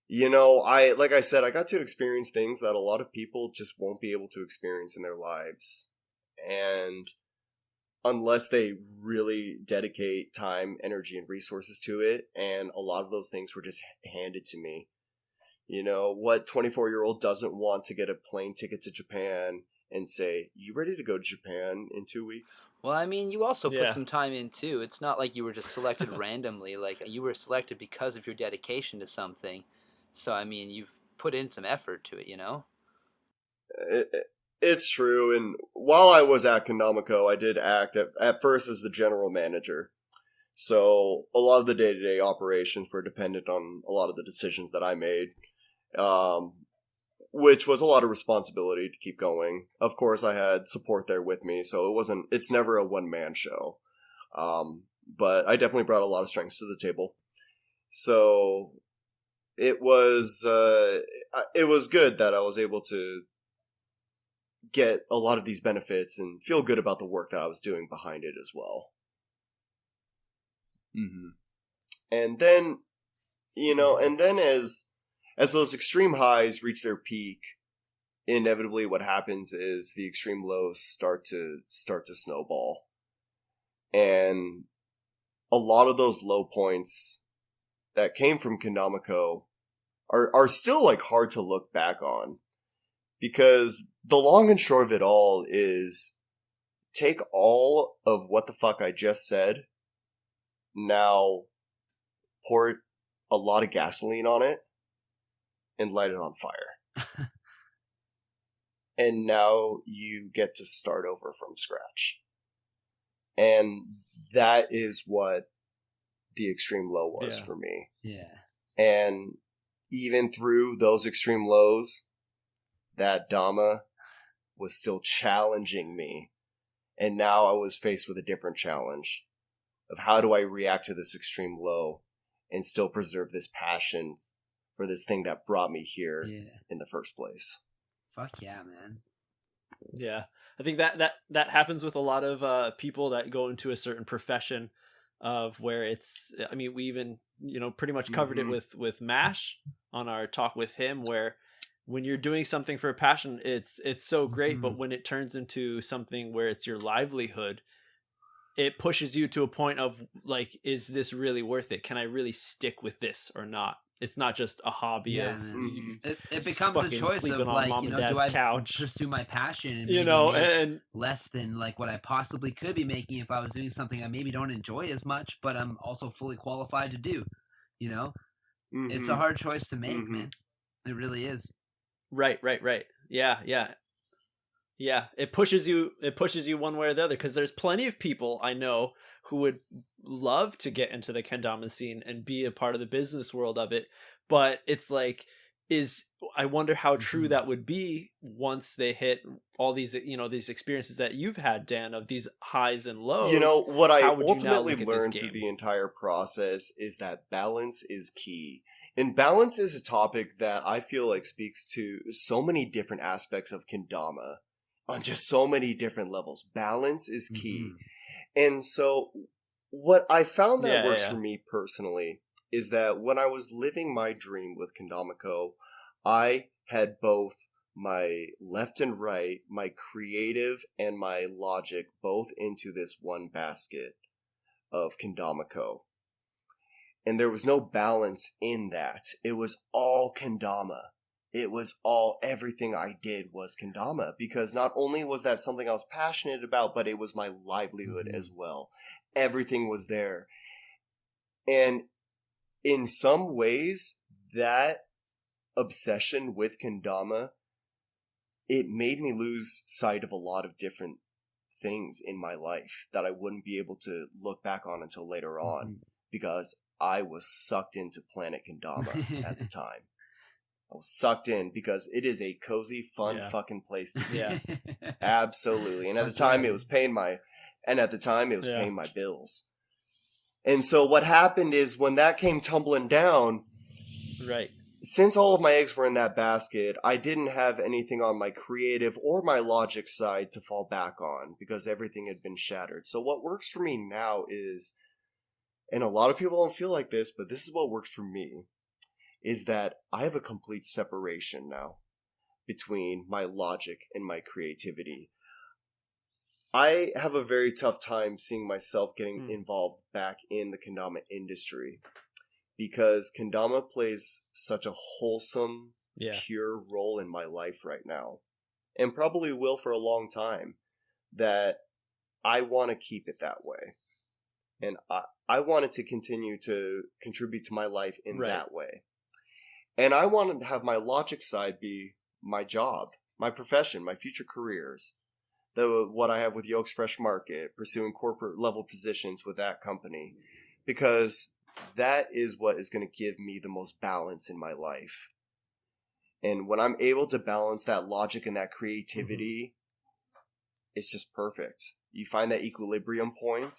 Like I said, I got to experience things that a lot of people just won't be able to experience in their lives. And unless they really dedicate time, energy, and resources to it, and a lot of those things were just handed to me. What 24-year-old doesn't want to get a plane ticket to Japan and say, you ready to go to Japan in 2 weeks? Well, I mean, you also put some time in, too. It's not like you were just selected randomly. Like, you were selected because of your dedication to something. So, I mean, you've put in some effort to it, It's true, and while I was at Kendama, I did act at first as the general manager. So a lot of the day-to-day operations were dependent on a lot of the decisions that I made, which was a lot of responsibility to keep going. Of course, I had support there with me, so it's never a one-man show. But I definitely brought a lot of strengths to the table. So it was good that I was able to get a lot of these benefits and feel good about the work that I was doing behind it as well. Mm-hmm. And then, as those extreme highs reach their peak, inevitably what happens is the extreme lows start to snowball. And a lot of those low points that came from Kendama are still hard to look back on. Because the long and short of it all is take all of what the fuck I just said, now pour a lot of gasoline on it, and light it on fire. And now you get to start over from scratch. And that is what the extreme low was for me. Yeah. And even through those extreme lows, that Dama was still challenging me. And now I was faced with a different challenge of how do I react to this extreme low and still preserve this passion for this thing that brought me here in the first place. Fuck yeah, man. Yeah. I think that happens with a lot of people that go into a certain profession of where it's, I mean, we even, pretty much covered it with Mash on our talk with him, where when you're doing something for a passion, it's so great, but when it turns into something where it's your livelihood, it pushes you to a point of like, is this really worth it? Can I really stick with this or not? It's not just a hobby of it becomes a choice of like, do I pursue my passion and maybe and less than like what I possibly could be making if I was doing something I maybe don't enjoy as much, but I'm also fully qualified to do. It's a hard choice to make, man. It really is. Right. Yeah. It pushes you one way or the other, because there's plenty of people I know who would love to get into the kendama scene and be a part of the business world of it, but it's like, I wonder how true that would be once they hit all these these experiences that you've had, Dan, of these highs and lows. What I ultimately learned through the entire process is that balance is key. And balance is a topic that I feel like speaks to so many different aspects of kendama on just so many different levels. Balance is key. And so what I found that works for me personally is that when I was living my dream with Kendama, I had both my left and right, my creative and my logic, both into this one basket of Kendama. And there was no balance in that. It was all kendama. It was everything I did was kendama, because not only was that something I was passionate about, but it was my livelihood as well. Everything was there. And in some ways, that obsession with kendama, it made me lose sight of a lot of different things in my life that I wouldn't be able to look back on until later on, because I was sucked into Planet Kendama at the time. I was sucked in because it is a cozy, fun fucking place to be. Absolutely. And at the time it was paying my bills. And so what happened is when that came tumbling down, right, since all of my eggs were in that basket, I didn't have anything on my creative or my logic side to fall back on because everything had been shattered. So what works for me now is, and a lot of people don't feel like this, but this is what works for me, is that I have a complete separation now between my logic and my creativity. I have a very tough time seeing myself getting involved back in the kendama industry, because kendama plays such a wholesome, pure role in my life right now, and probably will for a long time, that I want to keep it that way. And I wanted to continue to contribute to my life in that way. And I wanted to have my logic side be my job, my profession, my future careers. What I have with Yolk's Fresh Market, pursuing corporate level positions with that company. Because that is what is going to give me the most balance in my life. And when I'm able to balance that logic and that creativity, it's just perfect. You find that equilibrium point,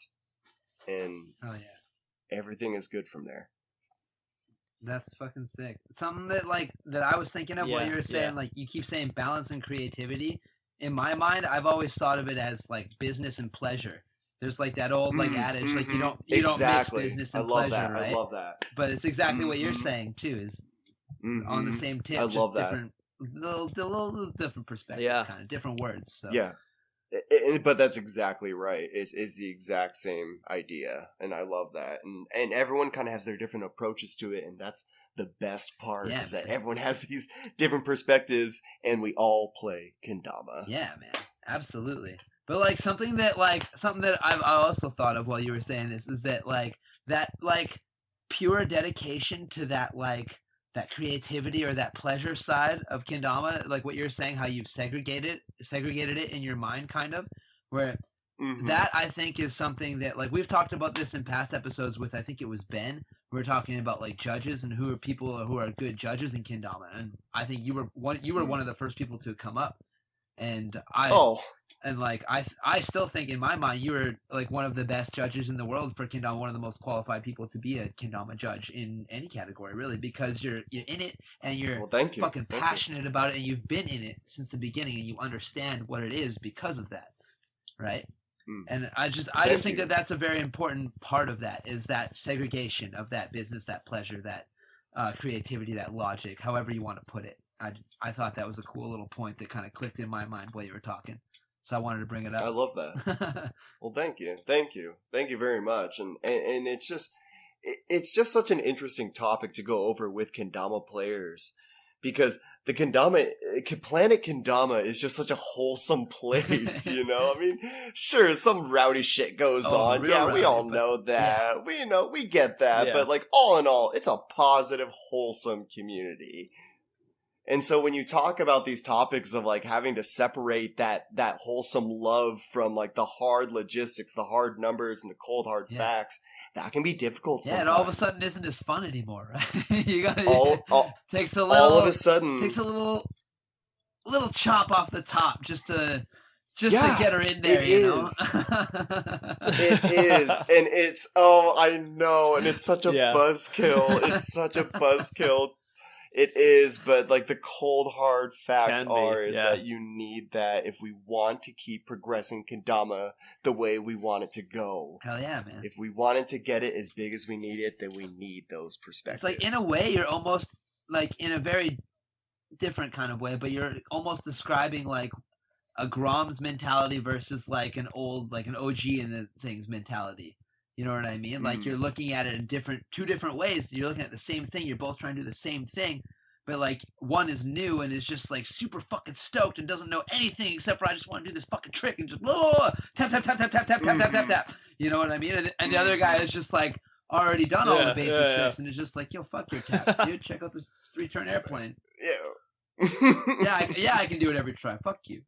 and everything is good from there. That's fucking sick. Something that I was thinking of while you were saying, like, you keep saying balance and creativity. In my mind, I've always thought of it as like business and pleasure. There's like that old like adage, like you don't mix business and pleasure, right? I love that. But it's exactly what you're saying too. Is on the same tip. I love that. Little different perspective, kind of different words. So. Yeah. But that's exactly right. It's the exact same idea, and I love that. And everyone kind of has their different approaches to it, and that's the best part, is that everyone has these different perspectives, and we all play kendama. Yeah, man, absolutely. But like something that I also thought of while you were saying this is that that pure dedication to that that creativity or that pleasure side of kendama, like what you're saying, how you've segregated it in your mind, kind of, where that I think is something that, like, we've talked about this in past episodes with, I think it was Ben. We were talking about like judges and who are people who are good judges in Kendama, and I think you were one of the first people to come up, and I still think in my mind you were like one of the best judges in the world for Kendama, one of the most qualified people to be a Kendama judge in any category, really, because you're in it and you're fucking passionate about it, and you've been in it since the beginning, and you understand what it is because of that, right? And I just think that that's a very important part of that, is that segregation of that business, that pleasure, that creativity, that logic, however you want to put it. I thought that was a cool little point that kind of clicked in my mind while you were talking. So I wanted to bring it up. I love that. Well, thank you very much. And it's just such an interesting topic to go over with Kendama players, because the planet Kendama is just such a wholesome place, you know? I mean, sure, some rowdy shit goes on. Yeah, rowdy, we all know that. Yeah. We get that. Yeah. But like, all in all, it's a positive, wholesome community. And so when you talk about these topics of like having to separate that wholesome love from like the hard logistics, the hard numbers, and the cold hard facts, that can be difficult sometimes. Yeah, and all of a sudden isn't as fun anymore, right? Takes a little chop off the top just to get her in there, you know? It is. And it's, I know, and it's such a buzzkill. It's such a buzzkill. It is, but like the cold hard facts is that you need that if we want to keep progressing Kendama the way we want it to go. Hell yeah, man. If we wanted to get it as big as we need it, then we need those perspectives. It's like, in a way, you're almost like in a very different kind of way, but you're almost describing like a Grom's mentality versus like an OG in the things mentality. You know what I mean? Like, you're looking at it in two different ways. You're looking at the same thing. You're both trying to do the same thing. But, like, one is new and is just, like, super fucking stoked and doesn't know anything except for I just want to do this fucking trick and just tap, tap, tap, tap, tap, tap, tap, tap, tap, tap. You know what I mean? And the other guy is just, like, already done all the basic tricks and is just like, yo, fuck your caps, dude. Check out this 3-turn airplane. Yeah. I can do it every try. Fuck you.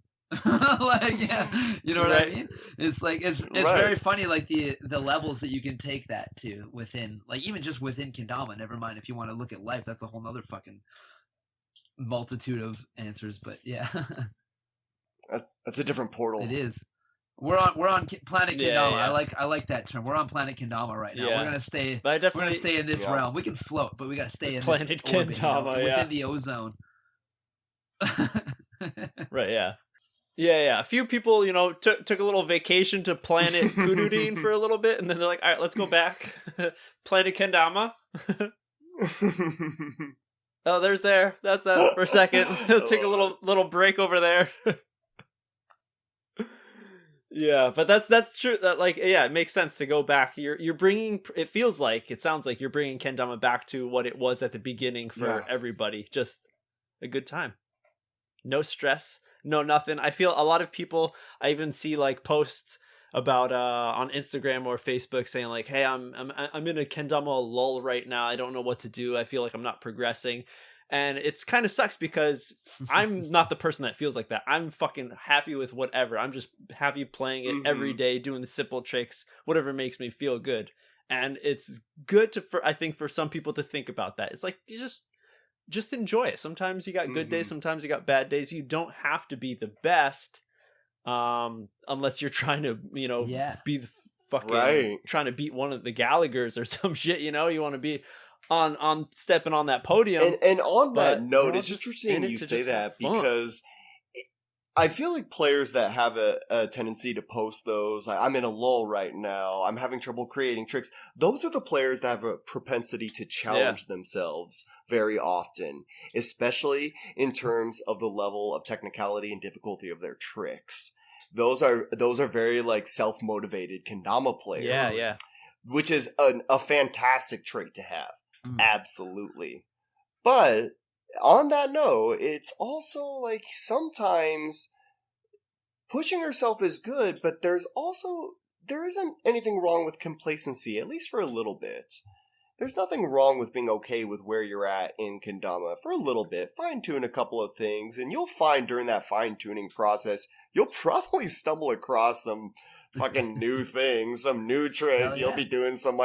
Like, yeah, you know what I mean? It's like it's very funny, like the levels that you can take that to within, like, even just within Kendama. Never mind if you want to look at life, that's a whole nother fucking multitude of answers. But yeah, that's a different portal. It is. We're on planet Kendama. Yeah. I like that term. We're on planet Kendama right now. We're gonna stay. We're gonna stay in this realm. We can float, but we gotta stay in planet this Kendama, within the ozone. Right. Yeah. Yeah. A few people, took a little vacation to planet Kududin for a little bit, and then they're like, all right, let's go back. Planet Kendama. Oh, that's that for a second. Take a little break over there. Yeah, but that's true. That it makes sense to go back. You're bringing. It sounds like you're bringing Kendama back to what it was at the beginning for everybody. Just a good time. No stress, no nothing. I feel a lot of people, I even see like posts about on Instagram or Facebook saying like, hey, I'm in a Kendama lull right now. I don't know what to do. I feel like I'm not progressing. And it's kind of sucks because I'm not the person that feels like that. I'm fucking happy with whatever. I'm just happy playing it every day, doing the simple tricks, whatever makes me feel good. And it's good I think for some people to think about that. It's like, you just enjoy it. Sometimes you got good days, sometimes you got bad days. You don't have to be the best unless you're trying to, be the fucking trying to beat one of the Gallaghers or some shit, you want to be on stepping on that podium. And on that note, it's interesting you say that because I feel like players that have a tendency to post those, like, I'm in a lull right now, I'm having trouble creating tricks, those are the players that have a propensity to challenge themselves very often, especially in terms of the level of technicality and difficulty of their tricks. Those are very like self-motivated Kendama players. Yeah. Which is a fantastic trait to have. Absolutely. But on that note, it's also like sometimes pushing yourself is good, but there isn't anything wrong with complacency, at least for a little bit. There's nothing wrong with being okay with where you're at in Kendama for a little bit. Fine-tune a couple of things, and you'll find during that fine-tuning process, you'll probably stumble across some fucking new thing, some new trick. You'll be doing some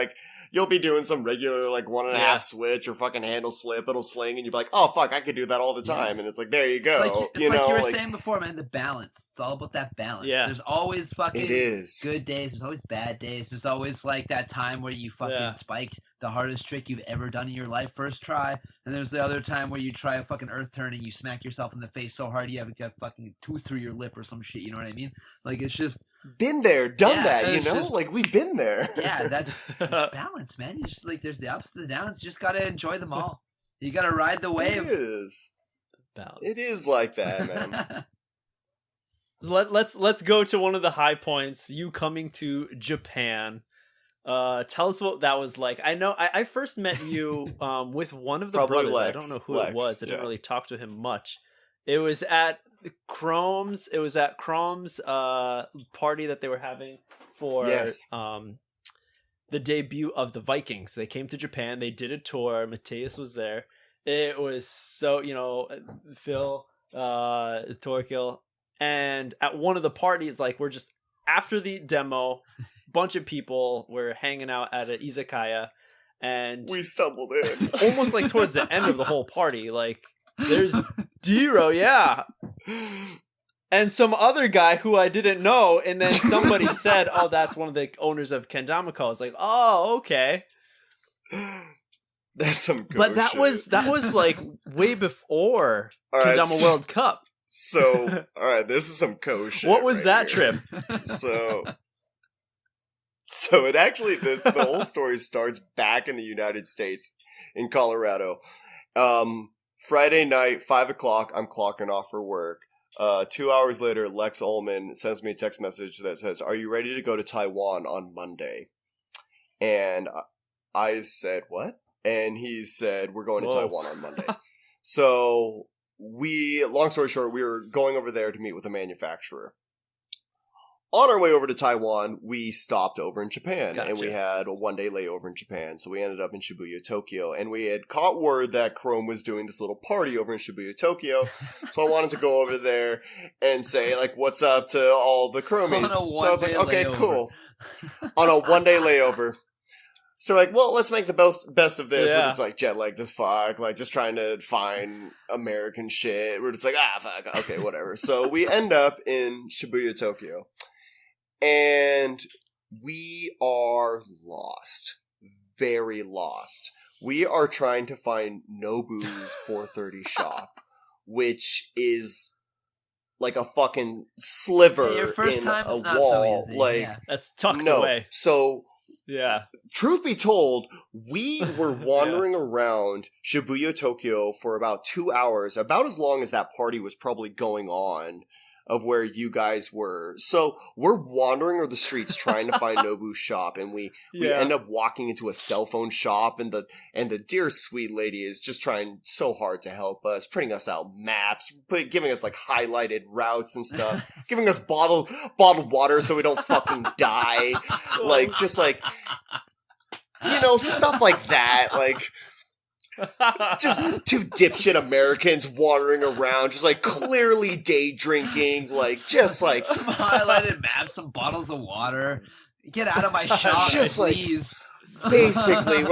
regular like 1.5 switch or fucking handle slip. It'll sling and you'll be like, oh fuck, I could do that all the time. And it's like, there you go. It's like you were saying before, man, the balance. It's all about that balance. Yeah. There's always fucking good days. There's always bad days. There's always like that time where you fucking spike the hardest trick you've ever done in your life first try. And there's the other time where you try a fucking earth turn and you smack yourself in the face so hard you have a fucking tooth through your lip or some shit. You know what I mean? Like, it's just... Been there, done that, you know? Just, like, we've been there. Yeah, that's balance, man. You just, like, there's the ups and the downs. You just gotta enjoy them all. You gotta ride the wave. It is. Balance. It is like that, man. Let's go to one of the high points. You coming to Japan. Tell us what that was like. I know I first met you with one of the brothers. Lex. I don't know who it was. I didn't really talk to him much. It was at Chrome's party that they were having for the debut of the Vikings. They came to Japan. They did a tour. Mateus was there. It was so, Phil, Torquil, and at one of the parties, like, we're just after the demo, bunch of people were hanging out at an izakaya, and we stumbled in almost like towards the end of the whole party. Like, there's Diro, and some other guy who I didn't know, and then somebody said, "Oh, that's one of the owners of Kendama." I was like, "Oh, okay." That's some good But that shit. was like way before Kendama World Cup. So, all right, this is some shit. What was that trip? So it actually, the whole story starts back in the United States, in Colorado. Friday night, 5:00, I'm clocking off for work. 2 hours later, Lex Ullman sends me a text message that says, "Are you ready to go to Taiwan on Monday?" And I said, "What?" And he said, "We're going to Taiwan on Monday." So long story short, we were going over there to meet with a manufacturer. On our way over to Taiwan, we stopped over in Japan, and we had a 1-day layover in Japan. So we ended up in Shibuya, Tokyo, and we had caught word that Chrome was doing this little party over in Shibuya, Tokyo. So I wanted to go over there and say, like, what's up to all the Chromies. So I was like, okay, cool. On a 1-day layover. So, like, well, let's make the best of this. Yeah. We're just, like, jet-lagged as fuck, like, just trying to find American shit. We're just like, fuck, okay, whatever. So we end up in Shibuya, Tokyo. And we are lost. Very lost. We are trying to find Nobu's 430 shop, which is like a fucking sliver your first in time a is not wall. so easy. Like, that's tucked away. So, yeah. Truth be told, we were wandering around Shibuya, Tokyo for about 2 hours, about as long as that party was probably going on, of where you guys were. So we're wandering over the streets trying to find Nobu's shop, and we end up walking into a cell phone shop, and the dear sweet lady is just trying so hard to help us, printing us out maps, giving us like highlighted routes and stuff, giving us bottled water so we don't fucking die, like just like stuff like that, like. Just two dipshit Americans wandering around, just like clearly day drinking, like just like some highlighted maps, some bottles of water. Get out of my shop, just please. Like, basically,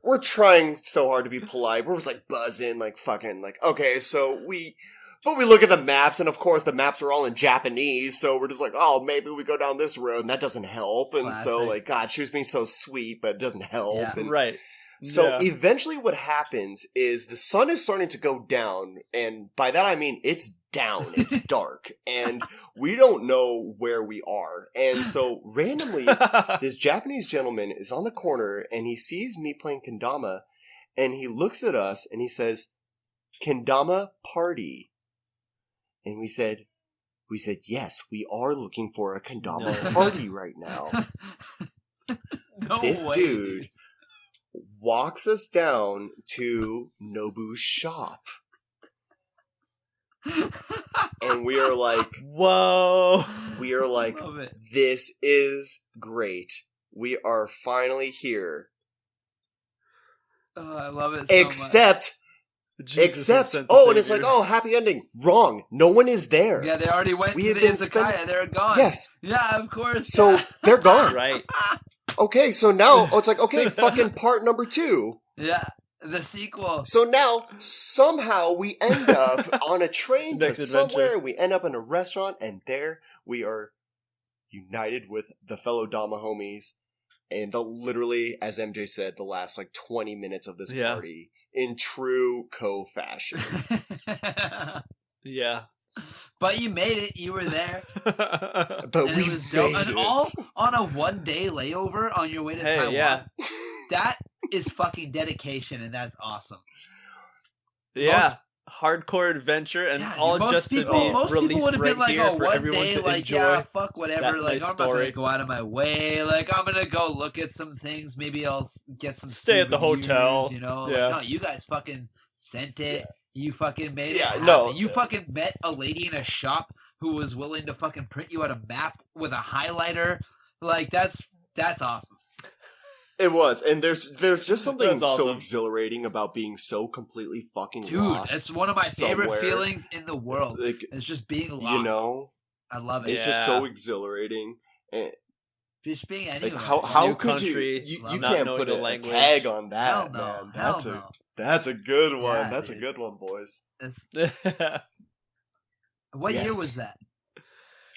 we're trying so hard to be polite. We're just like buzzing, like fucking, like okay. So we look at the maps, and of course the maps are all in Japanese. So we're just like, oh, maybe we go down this road, and that doesn't help. And so like, God, she was being so sweet, but it doesn't help. Yeah. And, right. So eventually what happens is the sun is starting to go down, and by that I mean it's down, it's dark, and we don't know where we are. And so randomly, this Japanese gentleman is on the corner, and he sees me playing Kendama, and he looks at us, and he says, "Kendama party." And we said, yes, we are looking for a Kendama party right now. This dude walks us down to Nobu's shop. And we are like, whoa. We are like, this is great. We are finally here. Oh, I love it. Except Except, and it's like, happy ending. Wrong. No one is there. Yeah, they already went to the izakaya. They're gone. Yes. Yeah, of course. So they're gone. Right. Okay, so now it's like, okay, fucking part number 2. Yeah, the sequel. So now, somehow, we end up on a train to somewhere. We end up in a restaurant, and there we are united with the fellow Dama homies. And literally, as MJ said, the last 20 minutes of this party in true Ko fashion. Yeah. But you made it. You were there. But we made it. And all on a 1-day layover on your way to Taiwan. Yeah. That is fucking dedication, and that's awesome. Yeah. Hardcore adventure, and all just to be released right here for everyone to enjoy. Yeah, fuck whatever. Nice I'm not gonna go out of my way. I'm gonna go look at some things. Maybe I'll get some. Stay at the hotel. No, you guys fucking sent it. Yeah. You fucking made it. Yeah, no. You fucking met a lady in a shop who was willing to fucking print you out a map with a highlighter. That's awesome. It was, and there's just something so exhilarating about being so completely fucking lost. Dude, it's one of my favorite feelings in the world. It's just being lost. I love it. It's just so exciting. And just being anywhere. How could you can't put a tag on that, man. That's a good one. Yeah, that's a good one, boys. What year was that?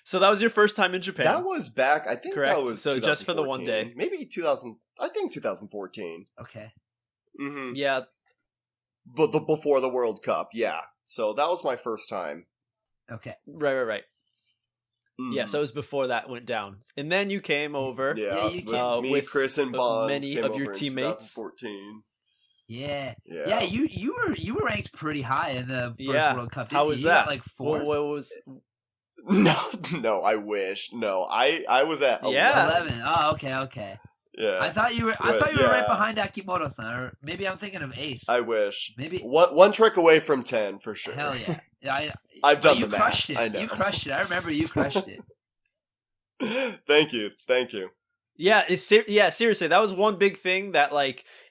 So that was your first time in Japan. That was back, I think. Correct. That was so just for the one day. Maybe 2014. Okay. Mm-hmm. Yeah. But before the World Cup, yeah. So that was my first time. Okay. Right. Mm. Yeah, so it was before that went down. And then you came over. Yeah, you came. Me, with Chris, and Bonds many of your teammates. 2014. Yeah. You were ranked pretty high in the first World Cup. How was that? Got 4th. What was... No, I wish. No, I was at 11. Oh, okay. Yeah. I thought you were right behind Akimoto-san, or maybe I'm thinking of Ace. I wish. Maybe one trick away from 10 for sure. Hell yeah. I've done the math. Crushed it. I know. You crushed it. I remember you crushed it. Thank you. Yeah, seriously, that was one big thing that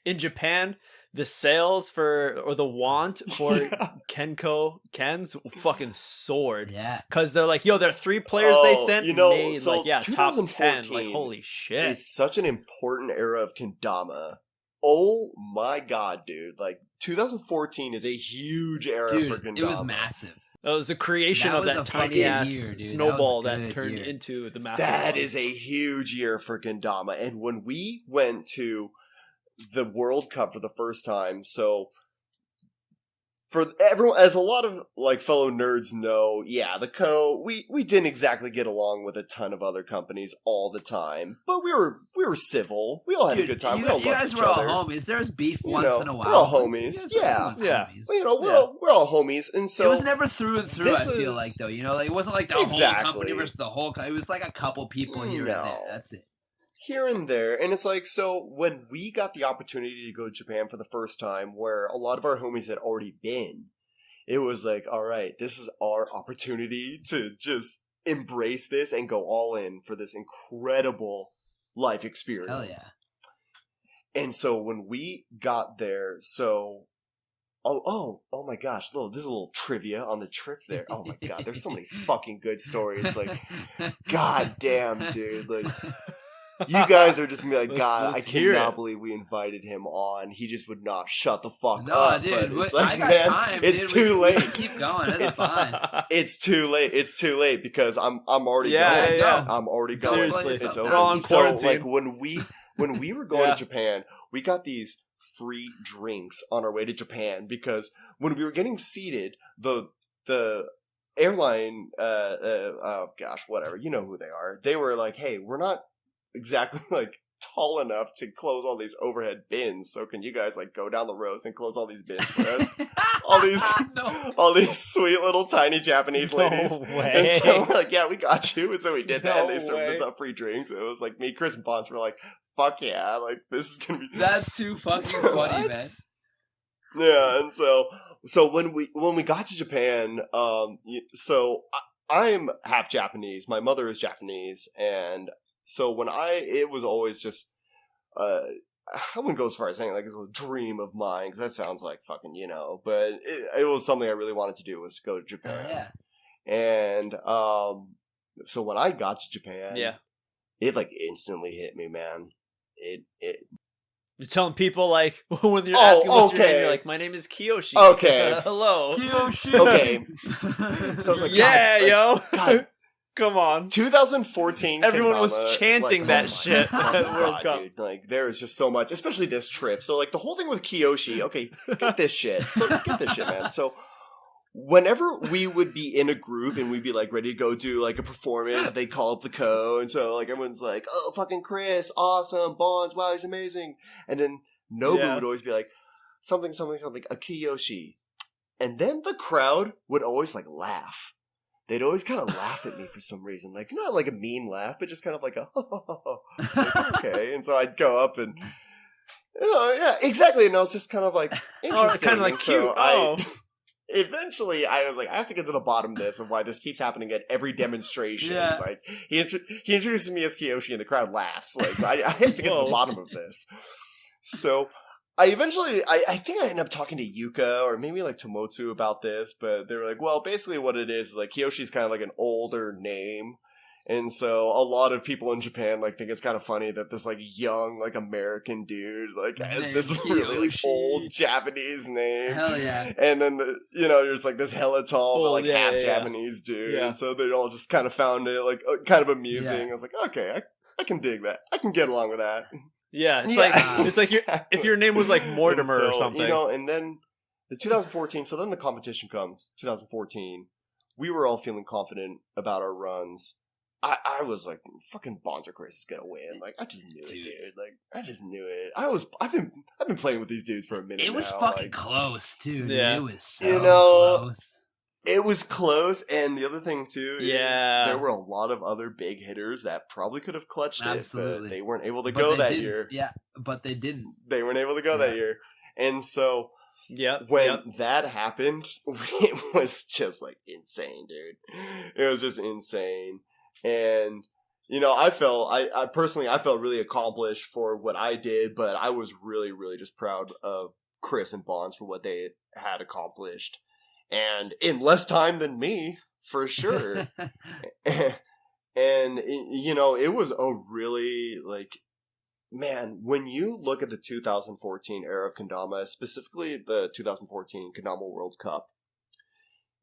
in Japan, the sales or the want for Kens fucking soared. Yeah. Because they're there are 3 players they sent made so top 10. Holy shit. It's such an important era of Kendama. Oh my god, dude. 2014 is a huge era for Kendama. It was massive. That was the creation of that tiny ass snowball that turned into the massive. That is a huge year for Kendama. And when we went to the World Cup for the first time, so for everyone, as a lot of fellow nerds know, the Co, we didn't exactly get along with a ton of other companies all the time, but we were civil. We all had a good time. We all loved each other. You guys were all homies. There's beef once in a while. We're all homies. Yeah. Homies. We're all homies, and so it was never through and through. I feel like though, it wasn't the whole company versus the whole. It was a couple people here and there. That's it. Here and there, and it's so when we got the opportunity to go to Japan for the first time, where a lot of our homies had already been, it was all right, this is our opportunity to just embrace this and go all in for this incredible life experience. Hell yeah. And so when we got there, oh my gosh, this is a little trivia on the trip there. Oh my god, there's so many fucking good stories. God damn, dude, you guys are just gonna be God, I cannot believe we invited him on. He just would not shut the fuck up. Dude, it's I got time. It's too late. We keep going. It's fine. It's too late. It's too late because I'm already going. Yeah. I'm already going. Seriously. It's over. We're all in quarantine. So when we were going to Japan, we got these free drinks on our way to Japan because when we were getting seated, the airline, oh gosh, whatever, you know who they are. They were hey, we're not exactly tall enough to close all these overhead bins, so can you guys go down the rows and close all these bins for us? all these sweet little tiny Japanese ladies. And so we're we got you. And so we did that, and they served us up free drinks. It was me, Chris, and Bonds were fuck yeah, this is gonna be. That's too fucking funny, man. Yeah, and so when we got to Japan, so I'm half Japanese. My mother is Japanese, and so it was always just I wouldn't go as far as saying like it's a dream of mine because that sounds like fucking, but it was something I really wanted to do was to go to Japan. And so when I got to Japan, it like instantly hit me, man. It You're telling people like when you're asking what's your name, you're like, my name is Kiyoshi. Okay. Hello. Kiyoshi. Okay. So I was like, God. Come on. 2014. Everyone Kendama, was chanting that shit at World Cup. Dude. Like, there is just so much, especially this trip. So, like, the whole thing with Kiyoshi, okay, get this shit. So, get this shit, man. So, whenever we would be in a group and we'd be, like, ready to go do, like, a performance, they'd call up the co. And so, like, everyone's like, oh, fucking Chris, awesome, Bonds, wow, he's amazing. And then Nobu would always be like, something, a Kiyoshi. And then the crowd would always, like, laugh. They'd always kind of laugh at me for some reason. Like, not like a mean laugh, but just kind of like a, like, okay. And so I'd go up and, yeah, exactly. And I was just kind of like, interesting. Kind of like so cute. Eventually, I was like, I have to get to the bottom of this and why this keeps happening at every demonstration. Yeah. Like, he introduces me as Kiyoshi and the crowd laughs. Like, I have to get to the bottom of this. So I think I ended up talking to Yuka or maybe like Tomotsu about this, but they were like, well, basically what it is like Kiyoshi's kind of like an older name. And so a lot of people in Japan like think it's kind of funny that this like young like American dude like has this really like old Japanese name. Hell yeah. And then there's like this hella tall but like half Japanese dude. Yeah. And so they all just kind of found it like kind of amusing. I was like, okay, I can dig that. I can get along with that. Yeah, it's like if your name was like Mortimer or something. And then the 2014, so then the competition comes, 2014. We were all feeling confident about our runs. I was like, fucking Bonds or Chris is gonna win. Like, I just knew it, dude. Like, I just knew it. I've been playing with these dudes for a minute now. It was fucking close, too. Yeah. It was so close. It was close, and the other thing, too, is Yeah. there were a lot of other big hitters that probably could have clutched it, but they weren't able to But go they that didn't. year. Yeah, but they didn't. They weren't able to go that year. And so, when that happened, it was just, like, insane, dude. It was just insane. And, I personally felt really accomplished for what I did, but I was really, really just proud of Chris and Bonds for what they had accomplished. And in less time than me, for sure. And, it was a really, like, man, when you look at the 2014 era of Kendama, specifically the 2014 Kendama World Cup,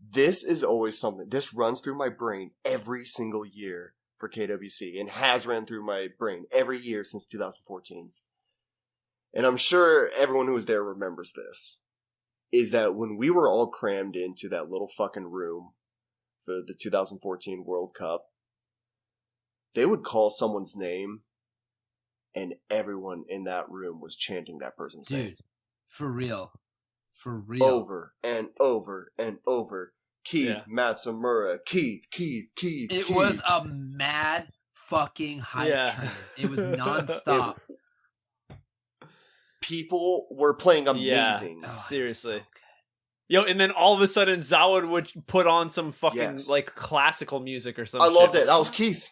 this is always something, this runs through my brain every single year for KWC, and has ran through my brain every year since 2014. And I'm sure everyone who was there remembers this. Is that when we were all crammed into that little fucking room for the 2014 World Cup, they would call someone's name, and everyone in that room was chanting that person's name. Dude, for real. For real. Over and over and over. Keith Matsumura. Keith. It was a mad fucking hype train. It was nonstop. People were playing amazing. Yeah, seriously. And then all of a sudden Zawad would put on some fucking like classical music or something. I loved it. That was Keith.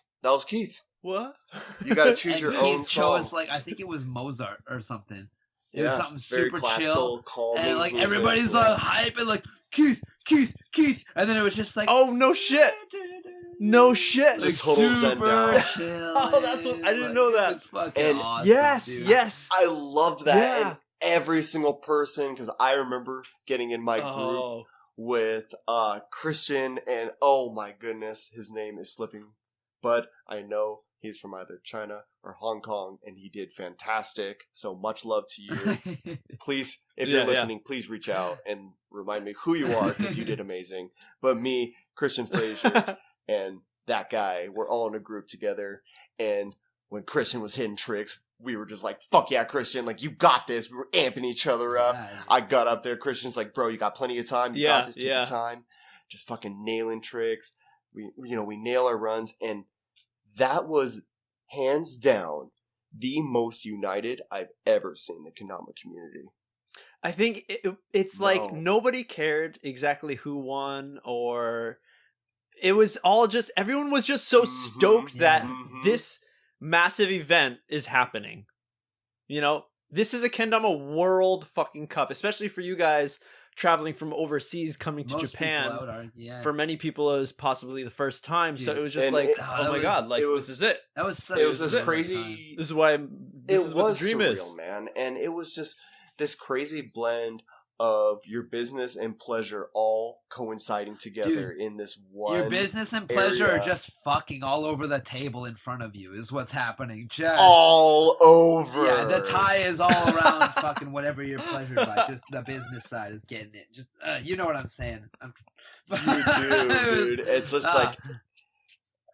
What? You gotta choose your own song. Chose, like, I think it was Mozart or something. It was something very super classical, chill. calming and like music. everybody's like hype and like Keith. And then it was just like, oh, no shit. No shit. Just total zen down. Oh, that's what I didn't know that. It's fucking awesome, dude. Yes. I loved that. Yeah. And every single person, because I remember getting in my group with Christian, and oh my goodness, his name is slipping, but I know he's from either China or Hong Kong, and he did fantastic. So much love to you. Please, if you're listening, please reach out and remind me who you are, because you did amazing. But me, Christian Frazier, and that guy, we're all in a group together. And when Christian was hitting tricks, we were just like, fuck yeah, Christian, like, you got this. We were amping each other up. Yeah. I got up there. Christian's like, bro, you got plenty of time. You got this, take your time. Just fucking nailing tricks. We nail our runs. And that was, hands down, the most united I've ever seen the Kendama community. I think it's like nobody cared exactly who won, or it was all just, everyone was just so stoked that this massive event is happening. this is a Kendama World fucking Cup, especially for you guys traveling from overseas coming to Japan. For many people, it was possibly the first time. Dude. So it was just oh my god, like this is it. That was it was this crazy. This is why this is what the dream surreal, is, man. And it was just this crazy blend of your business and pleasure all coinciding together in this one. Your business and pleasure are just fucking all over the table in front of you is what's happening. Just all over. Yeah, the tie is all around fucking whatever you're pleasured by. Just the business side is getting it. Just you know what I'm saying. You do, dude. It's just like,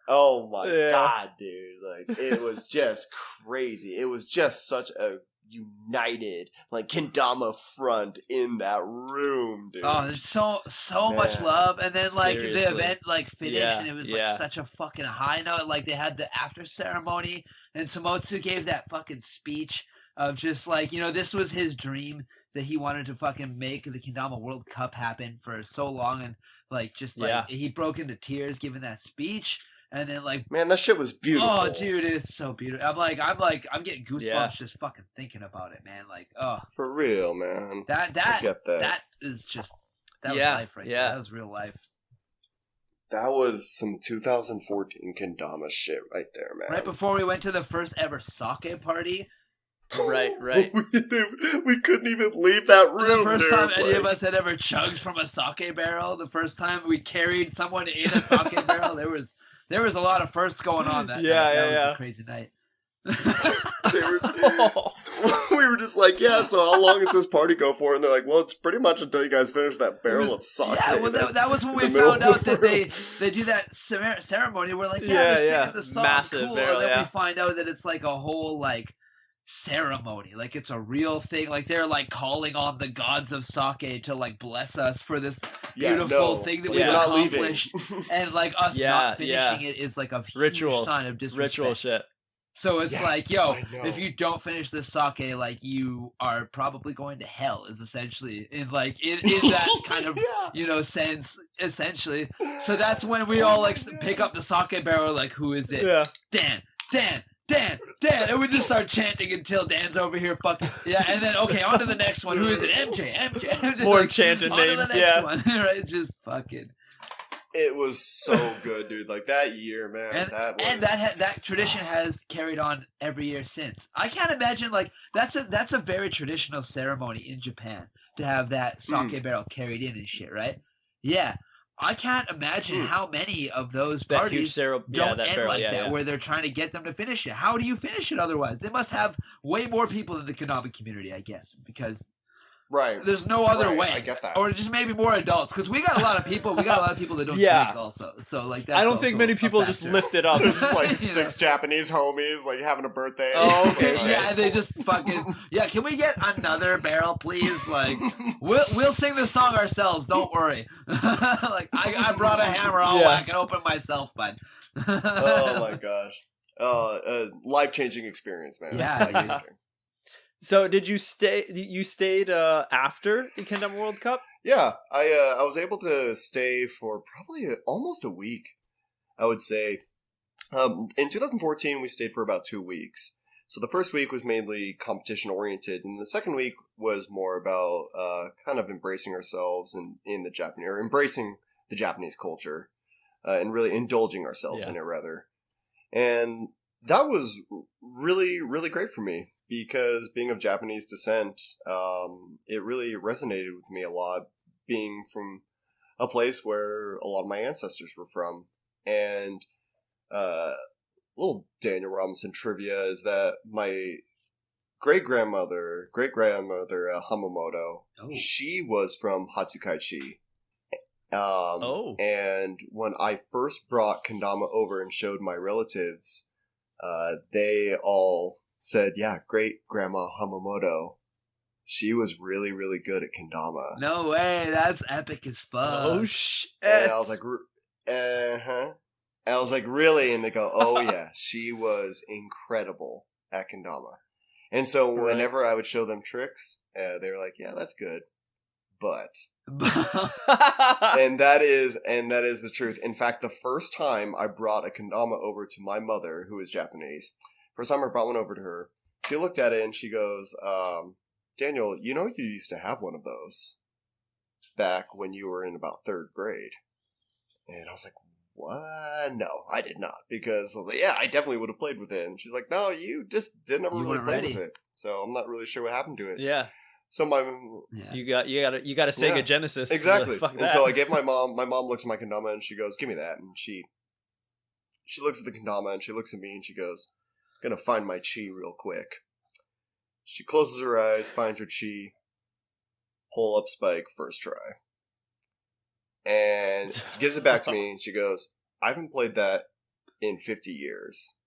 oh my god, dude. Like, it was just crazy. It was just such a united Kendama front in that room, dude. Oh, there's so much love, and then Seriously. The event finished, and it was such a fucking high note. They had the after ceremony, and Tomotsu gave that fucking speech of just this was his dream that he wanted to fucking make the Kendama World Cup happen for so long, and he broke into tears giving that speech. And then man, that shit was beautiful. Oh, dude, it's so beautiful. I'm getting goosebumps just fucking thinking about it, man. For real, man. That is just that was life right there. That was real life. That was some 2014 Kendama shit right there, man. Right before we went to the first ever sake party. Right. we couldn't even leave that room. The first time any of us had ever chugged from a sake barrel. The first time we carried someone in a sake barrel. There was a lot of firsts going on that night. That was a crazy night. We were just so how long does this party go for? And they're like, well, it's pretty much until you guys finish that barrel of sake. Yeah, well, that was when we found out that they do that ceremony where they're singing the song. Massive cool. barrel, and then we find out that it's a whole ceremony, it's a real thing, they're calling on the gods of sake to bless us for this beautiful thing that we've accomplished, and us not finishing it is a huge ritual sign of disrespect. Ritual shit. So it's if you don't finish this sake, you are probably going to hell, is essentially in that kind of sense, essentially. So that's when we all pick up the sake barrel, who is it? Dan, and we just start chanting until Dan's over here fucking and then on to the next one. Who is it? MJ. More chanted names, one, right? Just fucking. It was so good, dude. That year, man. That tradition has carried on every year since. I can't imagine that's a very traditional ceremony in Japan to have that sake barrel carried in and shit, right? Yeah. I can't imagine how many of those parties don't end that, where they're trying to get them to finish it. How do you finish it otherwise? They must have way more people in the Kendama community, I guess, because there's no other way. I get that. Or just maybe more adults, because we got a lot of people. We got a lot of people that don't drink also. So that's I don't think many people just lift it up. There's six Japanese homies having a birthday. Oh, okay. And they just fucking can we get another barrel, please? We'll sing this song ourselves. Don't worry. I brought a hammer. I can open myself, bud. Oh my gosh. Life-changing experience, man. Yeah. So did you stay? You stayed after the Kendama World Cup? Yeah, I was able to stay for probably almost a week, I would say. In 2014, we stayed for about 2 weeks. So the first week was mainly competition oriented, and the second week was more about kind of embracing ourselves in the Japanese, or embracing the Japanese culture, and really indulging ourselves in it rather. And that was really, really great for me. Because being of Japanese descent, it really resonated with me a lot, being from a place where a lot of my ancestors were from. And little Daniel Robinson trivia is that my great-grandmother Hamamoto, she was from Hatsukaichi. And when I first brought Kendama over and showed my relatives, they all said, great grandma Hamamoto. She was really, really good at Kendama. No way, that's epic as fuck. Oh shit. And I was like, And I was like, really? And they go, oh yeah, she was incredible at Kendama. And so whenever I would show them tricks, they were like, yeah, that's good. But and that is the truth. In fact, the first time I brought a Kendama over to my mother, who is Japanese, first time I brought one over to her, She looked at it and she goes, Daniel, you know you used to have one of those back when you were in about 3rd grade. And I was like, what? No, I did not. Because I was like, yeah, I definitely would have played with it. And she's like, no, you just didn't ever really play with it. So I'm not really sure what happened to it. Yeah. So you got a Sega Genesis. Exactly. And so I gave my mom looks at my Kendama and she goes, give me that. And she looks at the Kendama and she looks at me and she goes, I'm gonna find my chi real quick. She closes her eyes, finds her chi, pull up spike, first try. And gives it back to me and she goes, I haven't played that in 50 years.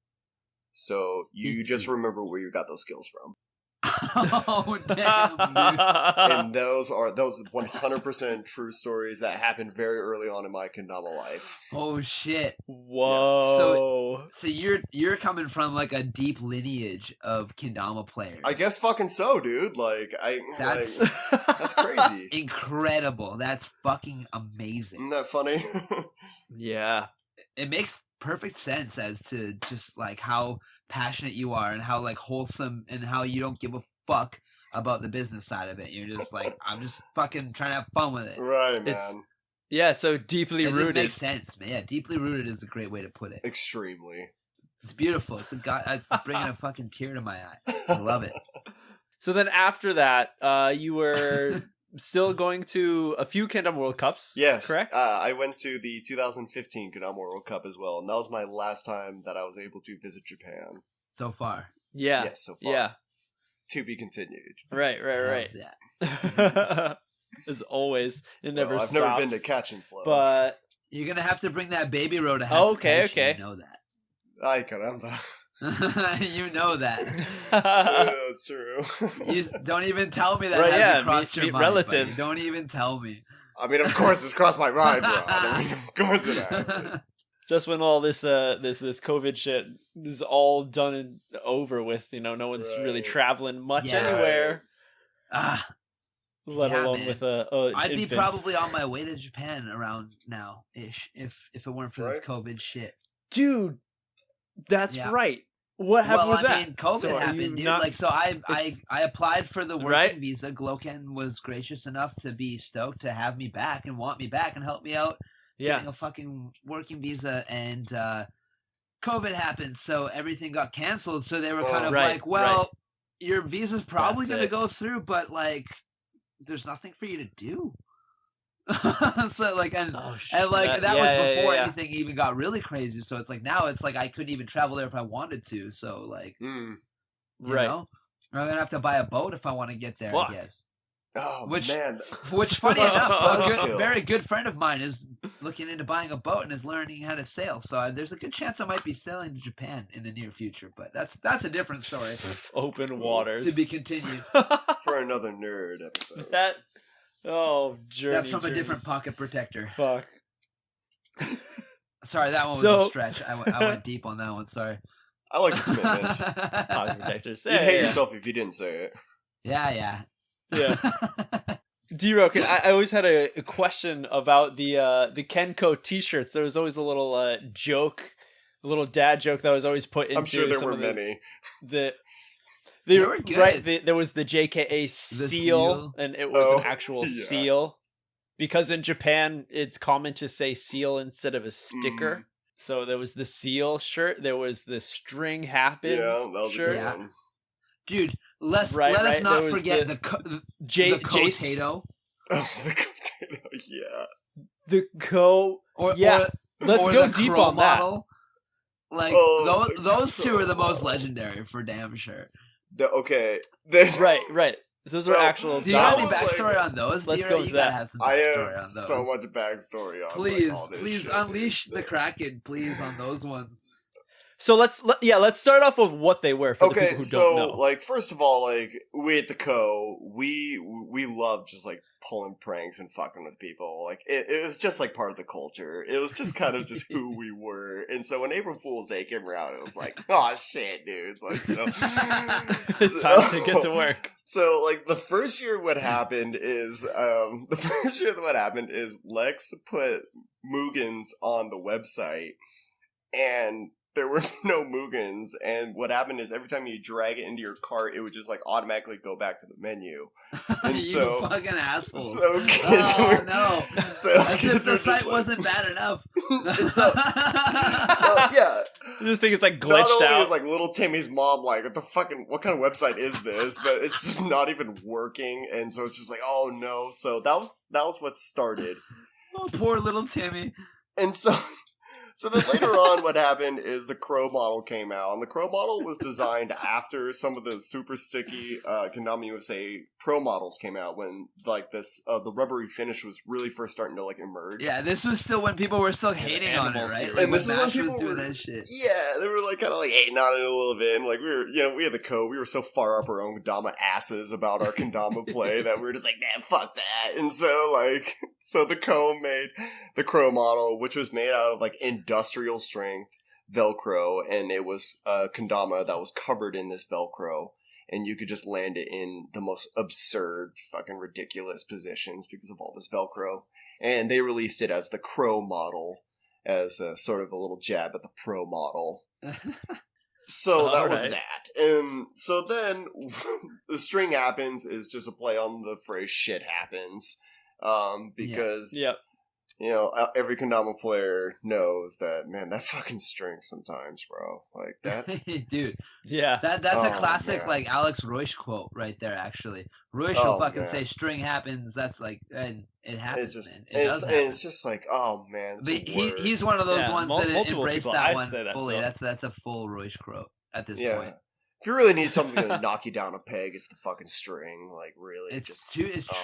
So you just remember where you got those skills from. Oh, damn, dude. And those 100% true stories that happened very early on in my Kendama life. Oh shit! Whoa! Yes. So you're coming from like a deep lineage of Kendama players. I guess fucking so, dude. That's crazy. Incredible. That's fucking amazing. Isn't that funny? Yeah. It makes perfect sense as to just like how passionate you are and how like wholesome and how you don't give a fuck about the business side of it. You're just like, I'm just fucking trying to have fun with it. Right, man. So deeply rooted. It makes sense, man. Yeah, deeply rooted is a great way to put it. Extremely. It's beautiful. It's bringing a fucking tear to my eye. I love it. So then after that, you were still going to a few Kendama World Cups. Yes, correct. I went to the 2015 Kendama World Cup as well, and that was my last time that I was able to visit Japan. So far. Yeah. Yes, so far. Yeah. To be continued. Right. Yeah. As always, it never stops. I've never been to Catch and Flow. But you're gonna have to bring that baby road to okay. You know that. Ay, caramba. You know that. That's true. You don't even tell me that. Right, hasn't crossed your meet mind, relatives. Don't even tell me. I mean, of course, it's crossed my mind, bro. Of course it has. Just when all this COVID shit is all done and over with, no one's really traveling much anywhere. Let alone man. With a I'd infant. Be probably on my way to Japan around now ish if it weren't for this COVID shit. Dude, that's right. What happened with that? I mean, COVID happened, dude. I applied for the working visa. Gloken was gracious enough to be stoked to have me back and want me back and help me out getting a fucking working visa. And COVID happened, so everything got canceled. So they were kind of like, well, your visa's probably going to go through, but like, there's nothing for you to do. So like that was before anything even got really crazy. So it's like now it's like I couldn't even travel there if I wanted to. So like, you know, I'm gonna have to buy a boat if I want to get there. I guess. Oh which funny enough, a very good friend of mine is looking into buying a boat and is learning how to sail. So there's a good chance I might be sailing to Japan in the near future. But that's a different story. Open waters to be continued for another nerd episode. Journey. That's from a different pocket protector. Fuck. Sorry, that one was a stretch. I went deep on that one. Sorry. I like the commitment. Pocket protectors. You'd hate yourself if you didn't say it. Yeah. D-Rock, I always had a question about the KenCo t-shirts. There was always a little joke, a little dad joke that was always put into. I'm sure there were many. They were good. Right, there was the JKA seal, and it was an actual seal. Because in Japan, it's common to say seal instead of a sticker. So there was the seal shirt. There was the string happens shirt. Yeah. Dude, let us not forget the Kotato. Oh, the Kotato, yeah. The let's go deep on model. That. Like, those two are the most legendary for damn sure. Right. Those are actual. Do you have any backstory on those? Let's go with that. I have so much backstory on. Please unleash the Kraken, please, on those ones. So let's start off with what they were for the people who don't know. Like, first of all, like, we at the Co, we love just like pulling pranks and fucking with people. Like, it was just like part of the culture. It was just kind of just who we were. And so when April Fool's Day came around, it was like, oh shit, dude. Like, it's time to get to work. So, like, the first year what happened is Lex put Mugen's on the website, and there were no Mugans, and what happened is every time you drag it into your cart, it would just like automatically go back to the menu. And you fucking asshole! So kids no! As if the site wasn't bad enough. so yeah, I just think it's like glitched not only out. is like little Timmy's mom like, what kind of website is this? But it's just not even working, and so it's just like, oh no! So that was what started. Oh, poor little Timmy. And so then later on, what happened is the Crow model came out, and the Crow model was designed after some of the super sticky Kendama USA Pro models came out, when like this the rubbery finish was really first starting to like emerge. Yeah, this was still when people were still hating on it, right? Like, and this is when people doing were that shit. Yeah, they were like kind of like hating on it a little bit, and like we had the code. We were so far up our own Dama asses about our Kendama play that we were just like, man, fuck that. And so the Co made the Crow model, which was made out of like industrial strength Velcro, and it was a Kendama that was covered in this Velcro, and you could just land it in the most absurd, fucking ridiculous positions because of all this Velcro. And they released it as the Crow model, as a sort of a little jab at the Pro model. So that was that. And so then the string happens is just a play on the phrase shit happens. Because you know, every Kendama player knows that, man, that fucking string sometimes, bro. Like that. Dude. Yeah. That's a classic, like, Alex Royce quote right there, actually. Royce will fucking say string happens. That's like, and it happens, it's just, man. it's just like, oh, man. He's one of those ones that embraced that one fully. So. That's a full Royce quote at this point. If you really need something to knock you down a peg, it's the fucking string. Like, really. It's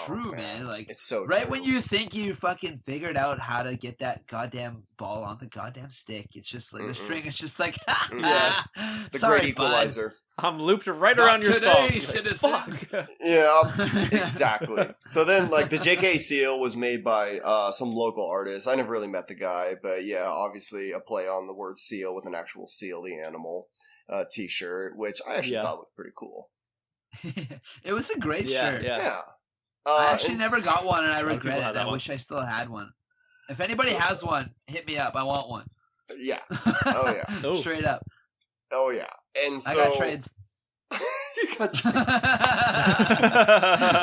true, man. Like, it's so right true. when you think you fucking figured out how to get that goddamn ball on the goddamn stick, it's just like the string is just like, the great equalizer. I'm looped right around your phone. Fuck. Yeah, exactly. So then, like, the JK seal was made by some local artist. I never really met the guy, but yeah, obviously a play on the word seal with an actual seal, the animal. T-shirt, which I actually thought looked pretty cool. It was a great shirt. Yeah. I actually never got one, and I regret it. I wish I still had one. If anybody has one, hit me up. I want one. Yeah. Oh yeah. Straight up. Oh yeah. And so I got trades. You got trades.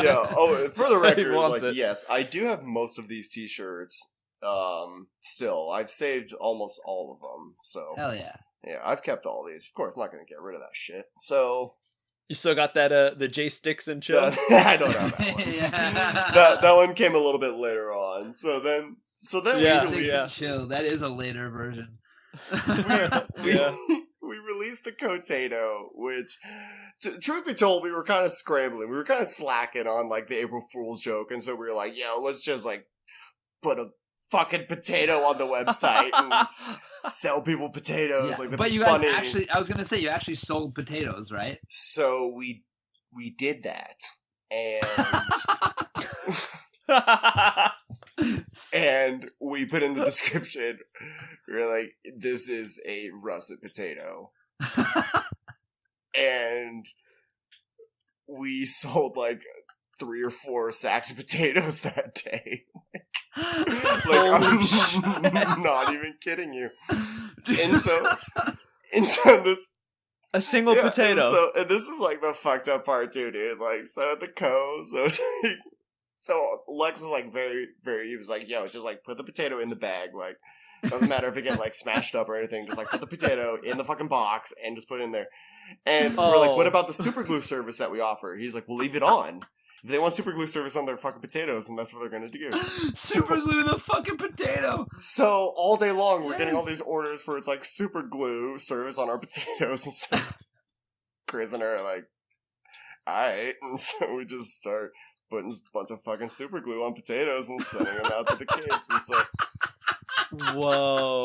Yeah. Oh, for the record, like, yes, I do have most of these T-shirts. Still, I've saved almost all of them. So hell yeah. Yeah, I've kept all these. Of course, I'm not going to get rid of that shit. So you still got that the J Sticks and chill? I don't have that one. that one came a little bit later on. So then we chill. That is a later version. We released the Kotato, which, truth be told, we were kind of scrambling. We were kind of slacking on like the April Fool's joke, and so we were like, "Yo, let's just like put a fucking potato on the website and sell people potatoes." Yeah. Like, the but you funny... guys actually, I was gonna say, you actually sold potatoes, right? So we did that, and we put in the description, we were like, "This is a russet potato," and we sold like 3 or 4 sacks of potatoes that day. I'm not even kidding you. And so this a single potato. And this is like the fucked up part too, dude. Like, so at the Co, so Lex was like very, very. He was like, "Yo, just like put the potato in the bag. Like, doesn't matter if it get like smashed up or anything. Just like put the potato in the fucking box and just put it in there." And we're like, "What about the super glue service that we offer?" He's like, "We'll leave it on. If they want super glue service on their fucking potatoes, and that's what they're gonna do." Super glue the fucking potato. So all day long, we're getting all these orders for it's like super glue service on our potatoes, and so Chris and her are like, "All right," and so we just start putting a bunch of fucking super glue on potatoes and sending them out to the kids, and so. Whoa.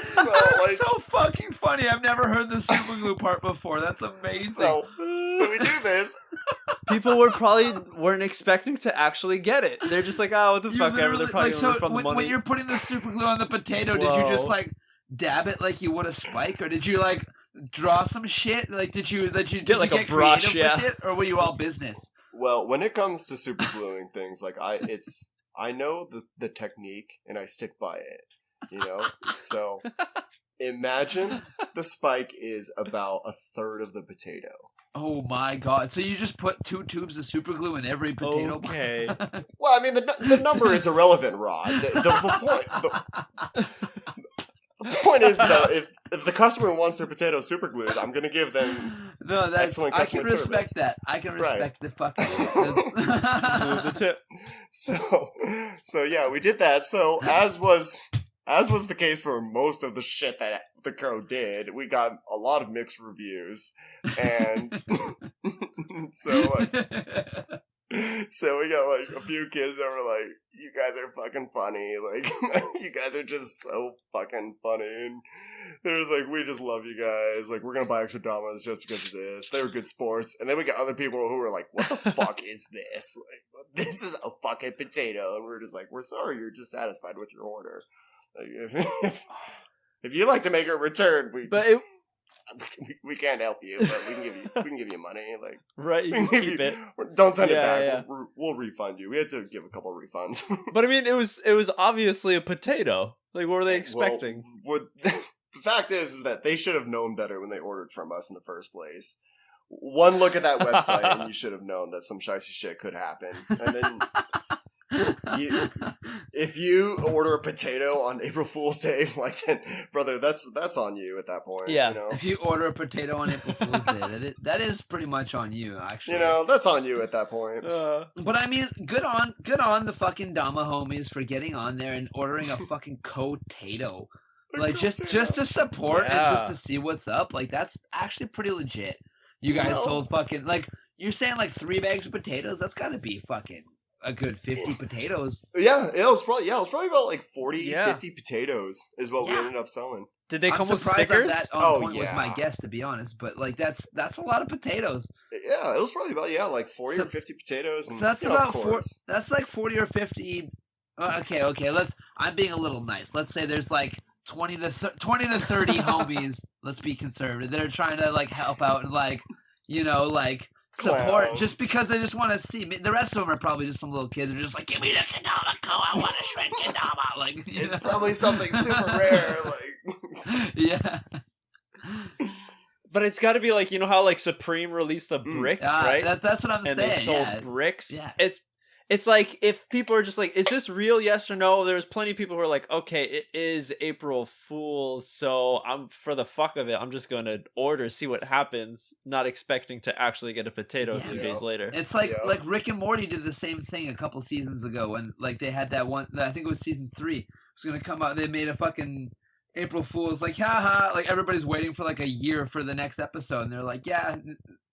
So like, so fucking funny. I've never heard the super glue part before. That's amazing. So we do this. People weren't expecting to actually get it. They're just like, "Oh, what the fuck ever." They're probably going from the money. When you're putting the super glue on the potato, did you just like dab it like you would a spike, or did you like draw some shit? Like, did you get like a brush, with it, or were you all business? Well, when it comes to super gluing things, like I know the technique and I stick by it. You know? So imagine the spike is about a third of the potato. Oh my god! So you just put 2 tubes of super glue in every potato? Okay. Well, I mean, the number is irrelevant, Rod. The point is, though, if the customer wants their potatoes super glued, I'm going to give them excellent customer service. I can respect that. I can respect the fucking the tip. So yeah, we did that. So as was the case for most of the shit that the Co did, we got a lot of mixed reviews, and so we got like a few kids that were like, "You guys are fucking funny, like you guys are just so fucking funny," and it was like, "We just love you guys, like we're gonna buy extra Damas just because of this. They were good sports." And then we got other people who were like, "What the fuck is this? Like, this is a fucking potato," and we're just like, "We're sorry, you're dissatisfied with your order. Like, if you'd like to make a return, we can't help you, but we can give you money, like right. You can keep it. Don't send it back. Yeah. We'll refund you. We had to give a couple of refunds. But I mean, it was obviously a potato. Like, what were they expecting? Well, the fact is that they should have known better when they ordered from us in the first place. One look at that website, and you should have known that some shicey shit could happen. And then, if you order a potato on April Fool's Day, like, then, brother, that's on you at that point. Yeah. You know? If you order a potato on April Fool's Day, that is pretty much on you, actually. You know, that's on you at that point. But I mean, good on the fucking Dama homies for getting on there and ordering a fucking potato. Like, just to support and just to see what's up. Like, that's actually pretty legit. You guys sold fucking, like, you're saying like 3 bags of potatoes? That's gotta be fucking a good 50 potatoes. Yeah, it was probably about like 40, 50 potatoes is what we ended up selling. Did they come with stickers? I'm that on point with my guess, to be honest, but like that's a lot of potatoes. Yeah, it was probably about like 40 or 50 potatoes. And, so that's about that's like 40 or 50. Okay. I'm being a little nice. Let's say there's like 20 to 30 homies. Let's be conservative. They're trying to like help out and like, you know, like support just because they just want to see me. The rest of them are probably just some little kids who are just like, "Give me the Kendama, I want to shred Kendama." Like, it's probably something super rare. Like, yeah. But it's got to be like, you know how like Supreme released a brick, right? That's what I'm saying. And they sold bricks. Yeah. It's like, if people are just like, is this real, yes or no? There's plenty of people who are like, okay, it is April Fool's, so I'm, for the fuck of it, I'm just going to order, see what happens, not expecting to actually get a potato a few days later. It's like Rick and Morty did the same thing a couple seasons ago when like they had that one, I think it was season 3. It was going to come out. They made a fucking April Fool's, like, haha, like everybody's waiting for like a year for the next episode, and they're like, yeah,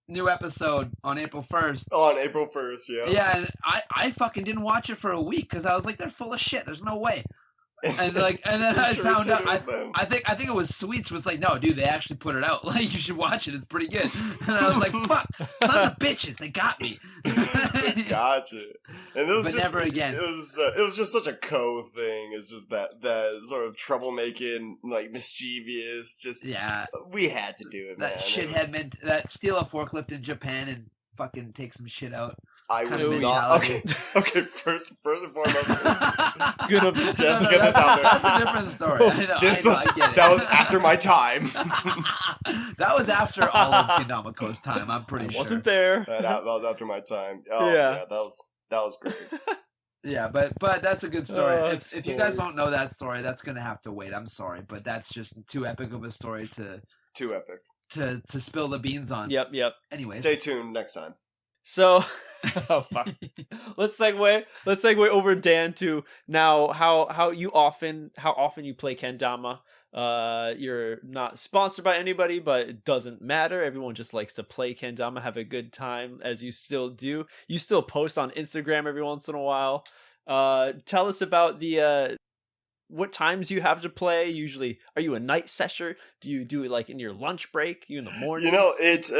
new episode on April 1st. On April 1st, yeah. Yeah, and I fucking didn't watch it for a week because I was like, they're full of shit. There's no way. And like, and then I found out. I think it was Sweets was like, no, dude, they actually put it out. Like, you should watch it. It's pretty good. And I was like, fuck, sons of bitches, they got me. Gotcha. And it was just never again. It was just such a Co thing. It's just that sort of troublemaking, like mischievous. Just we had to do it. That man. shithead meant that steal a forklift in Japan and fucking take some shit out. I was not okay. First and foremost, good just to get this out there. That's a different story. I know, that was after my time. That was after all of Kendama's time. I'm pretty sure. Wasn't there? That was after my time. Oh yeah, that was great. Yeah, but that's a good story. If you guys don't know that story, that's gonna have to wait. I'm sorry, but that's just too epic of a story to spill the beans on. Yep. Anyway, stay tuned next time. So, oh fuck. Let's segue over, Dan, to now how often you play Kendama. You're not sponsored by anybody, but it doesn't matter. Everyone just likes to play Kendama, have a good time, as you still do. You still post on Instagram every once in a while. Tell us about the what times you have to play. Usually, are you a night session? Do you do it like in your lunch break? You in the morning? You know, it's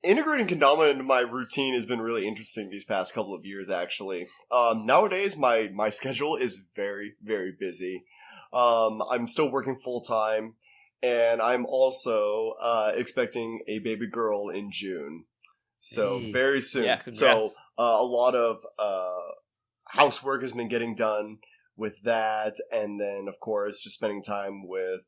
integrating Kendama into my routine has been really interesting these past couple of years. Actually, nowadays my schedule is very, very busy. I'm still working full time, and I'm also expecting a baby girl in June. So very soon. Yeah, congrats. So a lot of housework has been getting done. with that, and then of course just spending time with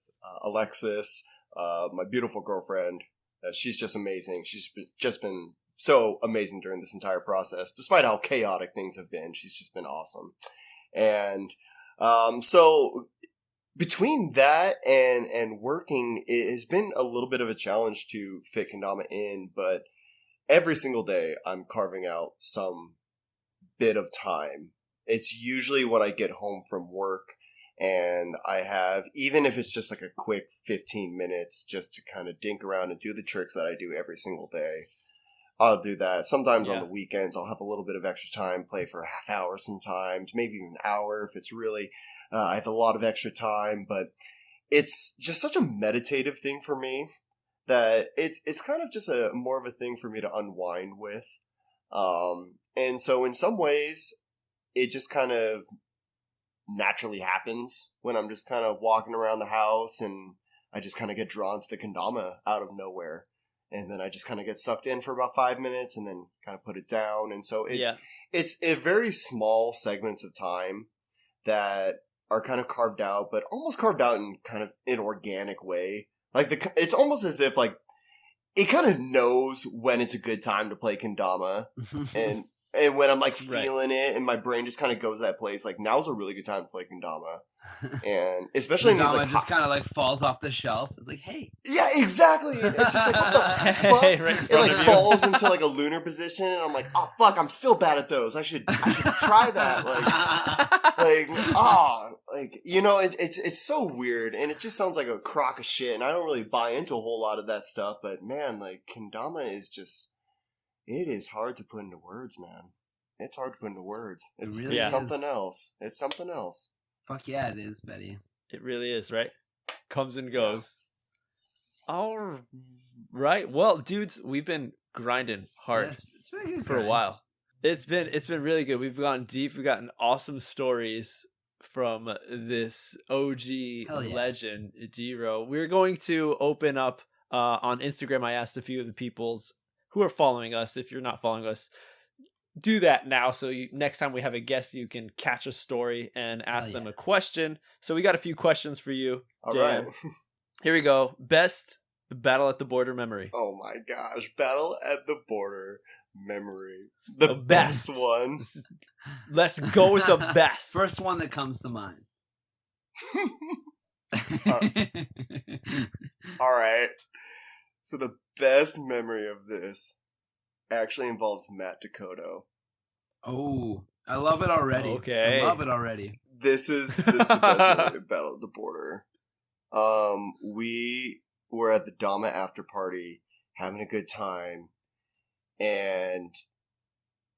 Alexis, my beautiful girlfriend. She's just amazing. She's just been so amazing during this entire process, despite how chaotic things have been. She's just been awesome. And so between that and working, it has been a little bit of a challenge to fit Kendama in, but every single day I'm carving out some bit of time. It's usually when I get home from work and I have, even if it's just like a quick 15 minutes just to kind of dink around and do the tricks that I do every single day, I'll do that. Sometimes on the weekends I'll have a little bit of extra time, play for a half hour sometimes, maybe even an hour if it's really, I have a lot of extra time, but it's just such a meditative thing for me that it's kind of just more of a thing for me to unwind with. And so in some ways, it just kind of naturally happens when I'm just kind of walking around the house and I just kind of get drawn to the Kendama out of nowhere. And then I just kind of get sucked in for about 5 minutes and then kind of put it down. And so it's a very small segments of time that are kind of carved out, but almost carved out in kind of an organic way. Like it's almost as if like it kind of knows when it's a good time to play Kendama, and when I'm like feeling it, and my brain just kind of goes to that place. Like now's a really good time to play Kendama, and especially in these like just kind of like falls off the shelf. It's like, hey, yeah, exactly. It's just like what the fuck? Right it like falls into like a lunar position, and I'm like, oh fuck, I'm still bad at those. I should try that. It's so weird, and it just sounds like a crock of shit, and I don't really buy into a whole lot of that stuff. But man, like Kendama is just. It is hard to put into words, man. It's hard to put into words. It's something else. It's something else. Fuck yeah, it is, Betty. It really is, right? Comes and goes. All right. Well, dudes, we've been grinding hard for a while. It's been really good. We've gone deep. We've gotten awesome stories from this OG legend, D-Row. We're going to open up on Instagram. I asked a few of the people's who are following us. If you're not following us, do that now. So next time we have a guest, you can catch a story and ask them a question. So we got a few questions for you, Dan. Right. Here we go. Best Battle at the Border memory. Oh my gosh. Battle at the Border memory. The best one. Let's go with the best. First one that comes to mind. All right. So the best memory of this actually involves Matt Dakota. Oh, I love it already. Okay. I love it already. This is the best memory of Battle at the Border. We were at the Dama after party, having a good time, and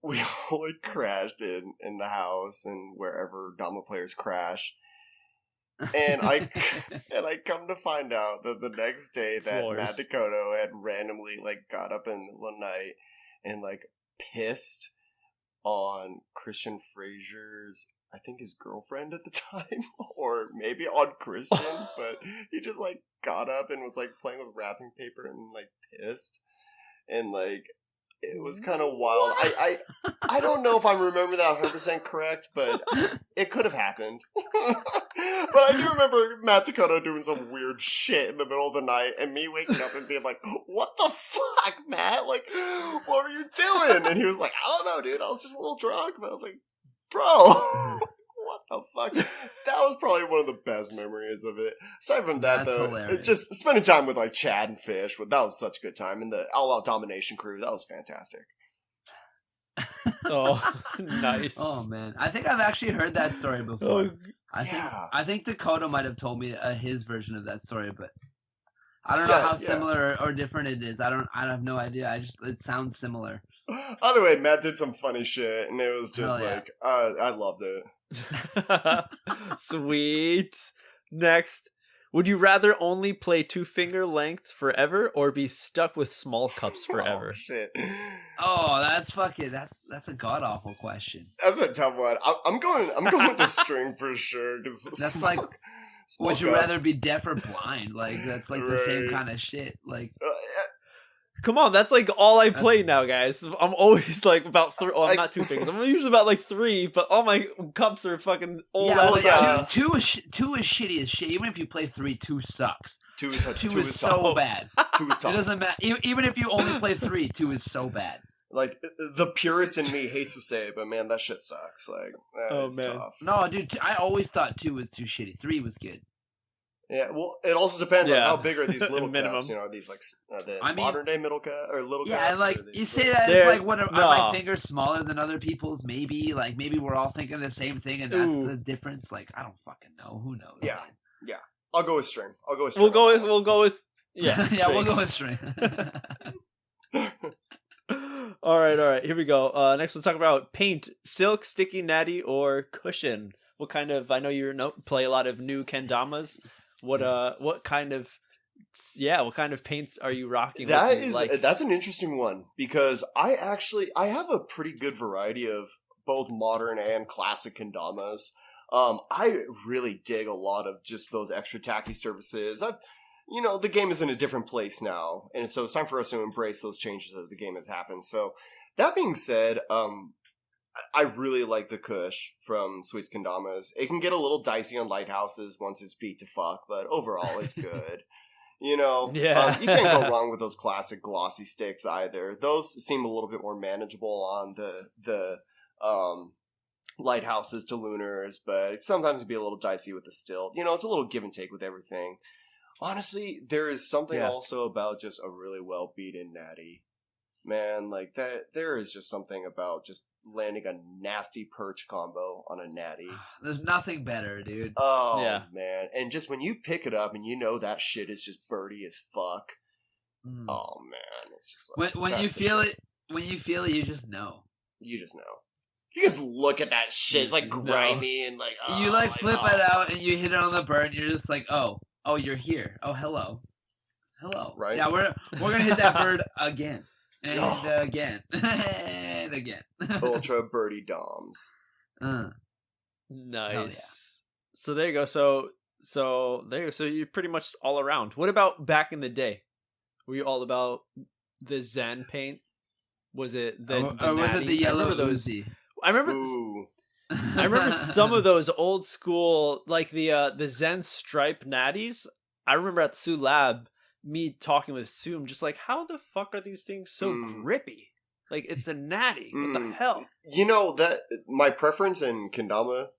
we all had crashed in the house and wherever Dama players crash. And I come to find out that the next day that Matt Dakota had randomly like got up in the middle of the night and like pissed on Christian Frazier's, I think his girlfriend at the time, or maybe on Christian, but he just like got up and was like playing with wrapping paper and like pissed, and like it was kind of wild. I don't know if I remember that 100% correct, but it could have happened. But I do remember Matt Dakota doing some weird shit in the middle of the night and me waking up and being like, what the fuck, Matt? Like, what are you doing? And he was like, I don't know, dude. I was just a little drunk. But I was like, bro, what the fuck? That was probably one of the best memories of it. Aside from that, though, hilarious. Just spending time with like Chad and Fish, that was such a good time. And the All Out Domination crew, that was fantastic. Oh, nice. Oh man, I think I've actually heard that story before. I think Dakota might have told me his version of that story, but I don't know how similar or different it is. I have no idea. It sounds similar. Either way, Matt did some funny shit, and it was just I loved it. Sweet. Next. Would you rather only play 2-finger lengths forever or be stuck with small cups forever? Oh, shit. Oh, that's a god-awful question. That's a tough one. I'm going with the string for sure. That's like, would you rather be deaf or blind? Like, that's like the same kind of shit. Like, Come on, that's like all I play now, guys. I'm always like about 3. Oh, I'm not 2 fingers. I'm usually about like 3, but all my cups are fucking old. Two is shitty as shit. Even if you play 3, 2 sucks. 2 is so bad. 2 is tough. It doesn't matter. Even if you only play 3, 2 is so bad. Like, the purist in me hates to say it, but man, that shit sucks. Like, it's tough. No, dude, I always thought 2 was too shitty. 3 was good. Yeah, well, it also depends on how big are these little caps. You know, are these like modern day middle cap or little caps? Yeah, like you say that it's like what are my fingers smaller than other people's? Maybe we're all thinking the same thing, and that's the difference. Like I don't fucking know. Who knows? Yeah, man? Yeah. I'll go with string. We'll go with yeah. Yeah, we'll go with string. All right. Here we go. Next, we'll talk about paint: silk, sticky, natty, or cushion. What kind of? I know you play a lot of new Kendamas. What kind of paints are you rocking? That's an interesting one because I have a pretty good variety of both modern and classic Kendamas. I really dig a lot of just those extra tacky surfaces. The game is in a different place now, and so it's time for us to embrace those changes that the game has happened. So that being said, I really like the Kush from Sweet's Kendamas. It can get a little dicey on lighthouses once it's beat to fuck, but overall it's good. You can't go wrong with those classic glossy sticks either. Those seem a little bit more manageable on the lighthouses to lunars, but sometimes it'd be a little dicey with the stilt. It's a little give and take with everything. Honestly, there is something also about just a really well beaten natty. Man, like that, there is just something about just landing a nasty perch combo on a natty. There's nothing better, dude. Oh, yeah. Man. And just when you pick it up and that shit is just birdie as fuck. Oh, man. It's just like... When you feel it, you just know. You just know. You just look at that shit. It's like grimy and like... you like flip it out and you hit it on the burn. You're just like, oh, you're here. Oh, hello. Right? Yeah, we're going to hit that bird again. And again. And again. Ultra birdie doms. Nice. Yeah. So there you go. So you're pretty much all around. What about back in the day? Were you all about the Zen paint? Was it the was it the yellow Uzi? I remember some of those old school, like the Zen stripe natties. I remember at the Sue Lab, me talking with Sue, I'm just like, how the fuck are these things so grippy? Like, it's a natty. What the hell? That my preference in Kendama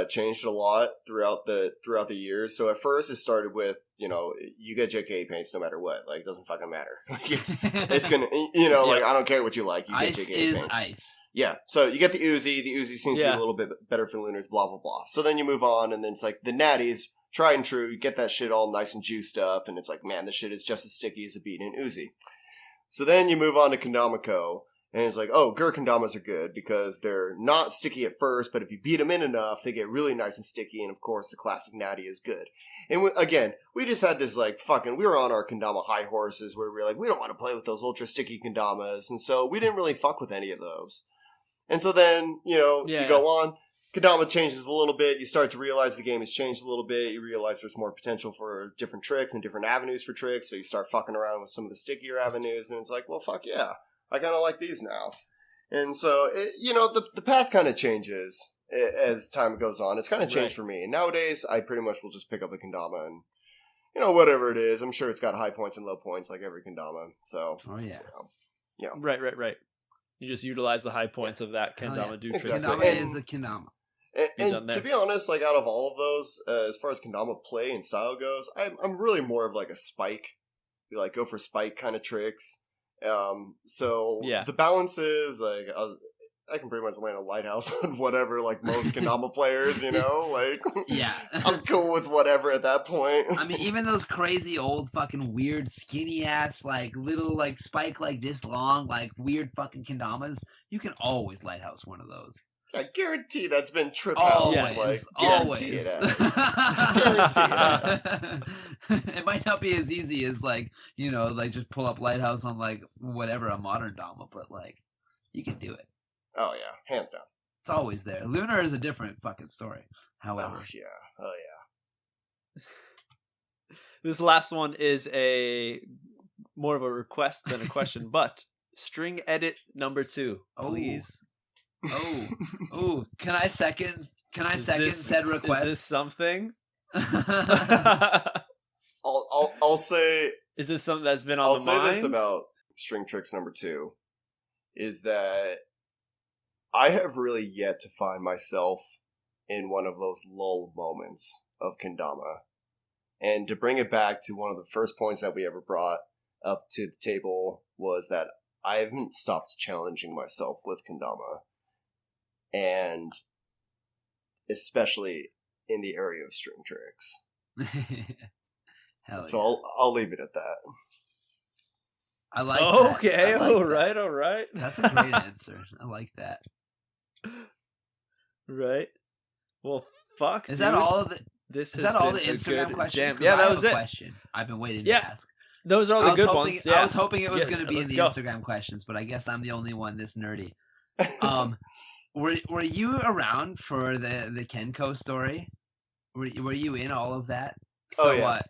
changed a lot throughout the years. So at first it started with, you get JK paints no matter what. Like, it doesn't fucking matter. Like, it's gonna, like, I don't care what you like. You get JK paints. Ice. Yeah. So you get the Uzi. The Uzi seems to be a little bit better for lunars, blah, blah, blah. So then you move on, and then it's like the natties, tried and true. You get that shit all nice and juiced up, and it's like, man, this shit is just as sticky as a beaten Uzi. So then you move on to Kendama, and it's like, oh, Gur Kendamas are good because they're not sticky at first, but if you beat them in enough, they get really nice and sticky, and of course, the classic natty is good. And again, we just had this, like, we were on our Kendama high horses where we were like, we don't want to play with those ultra sticky Kendamas, and so we didn't really fuck with any of those. And so then, you go on, Kendama changes a little bit, you start to realize the game has changed a little bit, you realize there's more potential for different tricks and different avenues for tricks, so you start fucking around with some of the stickier avenues, and it's like, well, fuck yeah, I kind of like these now. And so, the path kind of changes as time goes on. It's kind of changed for me. And nowadays, I pretty much will just pick up a Kendama and, whatever it is, I'm sure it's got high points and low points like every Kendama. So, yeah. Right. You just utilize the high points of that Kendama do exactly. Kendama is a Kendama. And to be honest, like, out of all of those, as far as Kendama play and style goes, I'm really more of like a spike, like go for spike kind of tricks. The balance is like I can pretty much land a lighthouse on whatever, like most Kendama players, like I'm cool with whatever at that point. I mean, even those crazy old fucking weird skinny ass like little like spike like this long like weird fucking Kendamas, you can always lighthouse one of those. I guarantee that's been tripped out. Like, always. It has. It might not be as easy as like, like just pull up lighthouse on like whatever a modern Dama, but like you can do it. Oh yeah, hands down. It's always there. Lunar is a different fucking story. However, oh yeah. This last one is a more of a request than a question, but string edit number 2, please. Oh, can I second said request? Is this something? I'll say. Is this something that's been on the mind? I'll say this about String Tricks number 2, is that I have really yet to find myself in one of those lull moments of Kendama. And to bring it back to one of the first points that we ever brought up to the table was that I haven't stopped challenging myself with Kendama. And especially in the area of string tricks. So I'll leave it at that. I like that. Okay, all right. That's a great answer. I like that. Right. Well, fuck. Is dude. that all of the? This is that all the Instagram questions? Yeah, that was it. Question I've been waiting to ask. Those are all the good ones. Yeah. I was hoping it was going to be in the Instagram questions, but I guess I'm the only one this nerdy. Were you around for the KenCo story? Were you in all of that? So what?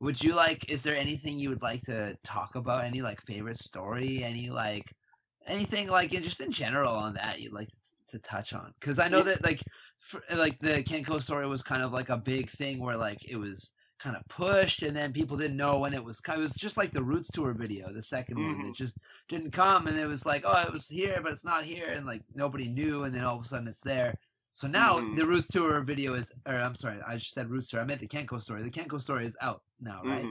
Would you is there anything you would like to talk about? Any favorite story? Anything just in general on that you'd like to touch on? Because I know that the KenCo story was kind of a big thing where it was kind of pushed and then people didn't know when it was just like the Roots tour video, the second one that just didn't come, and it was it was here but it's not here, and nobody knew, and then all of a sudden it's there. So now the Roots tour video is, or I'm sorry, I just said Roots tour. I meant the KenCo story. The KenCo story is out now, right?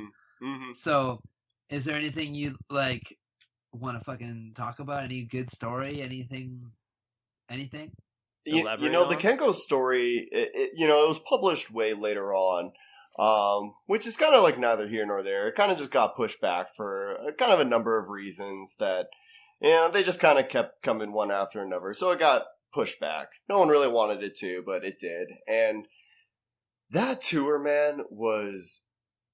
So, is there anything you want to fucking talk about? Any good story? Anything? You know, the KenCo story. It was published way later on, which is kind of neither here nor there. It kind of just got pushed back for kind of a number of reasons that they just kind of kept coming one after another. So it got pushed back. No one really wanted it to, but it did. And that tour, man, was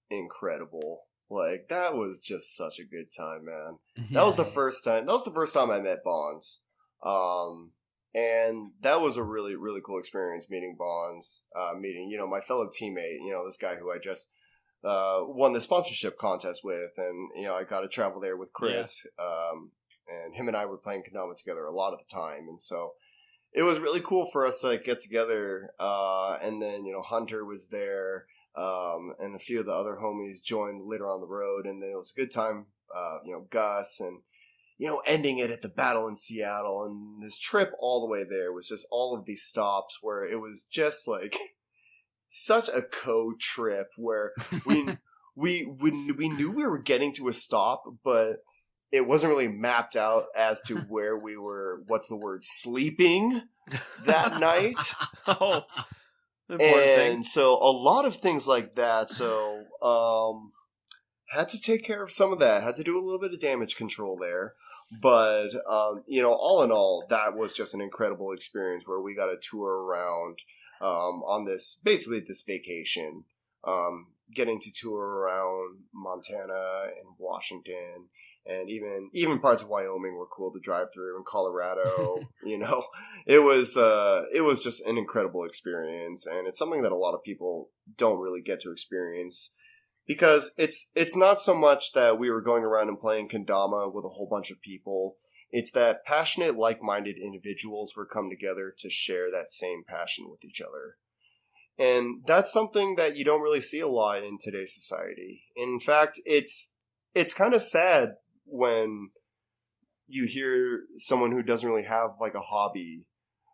incredible. That was just such a good time, man. That was the first time I met Bonds. And that was a really, really cool experience meeting Bonds, meeting, my fellow teammate, this guy who I just won the sponsorship contest with. And, I got to travel there with Chris. And him and I were playing Kendama together a lot of the time. And so it was really cool for us to get together, and then, Hunter was there, and a few of the other homies joined later on the road, and then it was a good time, Gus, and, ending it at the battle in Seattle, and this trip all the way there was just all of these stops where it was just, such a trip where we knew we were getting to a stop, but it wasn't really mapped out as to where we were, sleeping that night. Important thing. So a lot of things like that. So had to take care of some of that. Had to do a little bit of damage control there. But, all in all, that was just an incredible experience where we got to tour around on this vacation. Getting to tour around Montana and Washington. And even parts of Wyoming were cool to drive through, and Colorado, it was just an incredible experience, and it's something that a lot of people don't really get to experience, because it's not so much that we were going around and playing Kendama with a whole bunch of people. It's that passionate, like-minded individuals were come together to share that same passion with each other. And that's something that you don't really see a lot in today's society. In fact, it's kind of sad when you hear someone who doesn't really have a hobby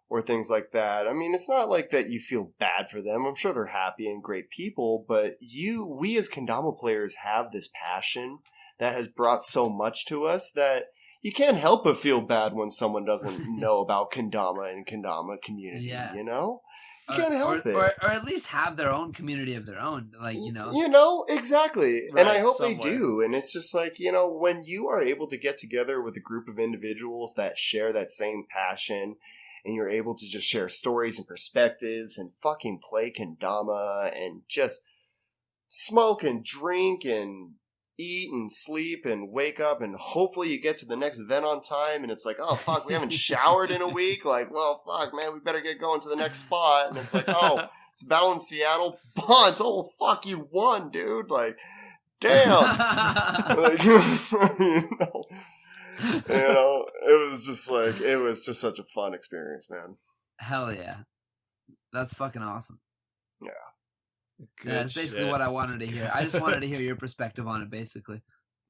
or things like that. I mean, it's not that you feel bad for them. I'm sure they're happy and great people, but we as Kendama players have this passion that has brought so much to us that you can't help but feel bad when someone doesn't know about Kendama and Kendama community, You can't help it. Or at least have their own community of their own, Exactly. Right, and I hope somewhere. they do. And it's just when you are able to get together with a group of individuals that share that same passion, and you're able to just share stories and perspectives and fucking play Kendama and just smoke and drink and eat and sleep and wake up, and hopefully you get to the next event on time, and it's oh fuck, we haven't showered in a week, well fuck man, we better get going to the next spot, and it's oh, it's a battle in Seattle, Bonds, oh fuck, you won, dude, damn. Like, it was just such a fun experience, man. Hell yeah. That's fucking awesome. Yeah. Good that's basically what I wanted to hear. I just wanted to hear your perspective on it, basically.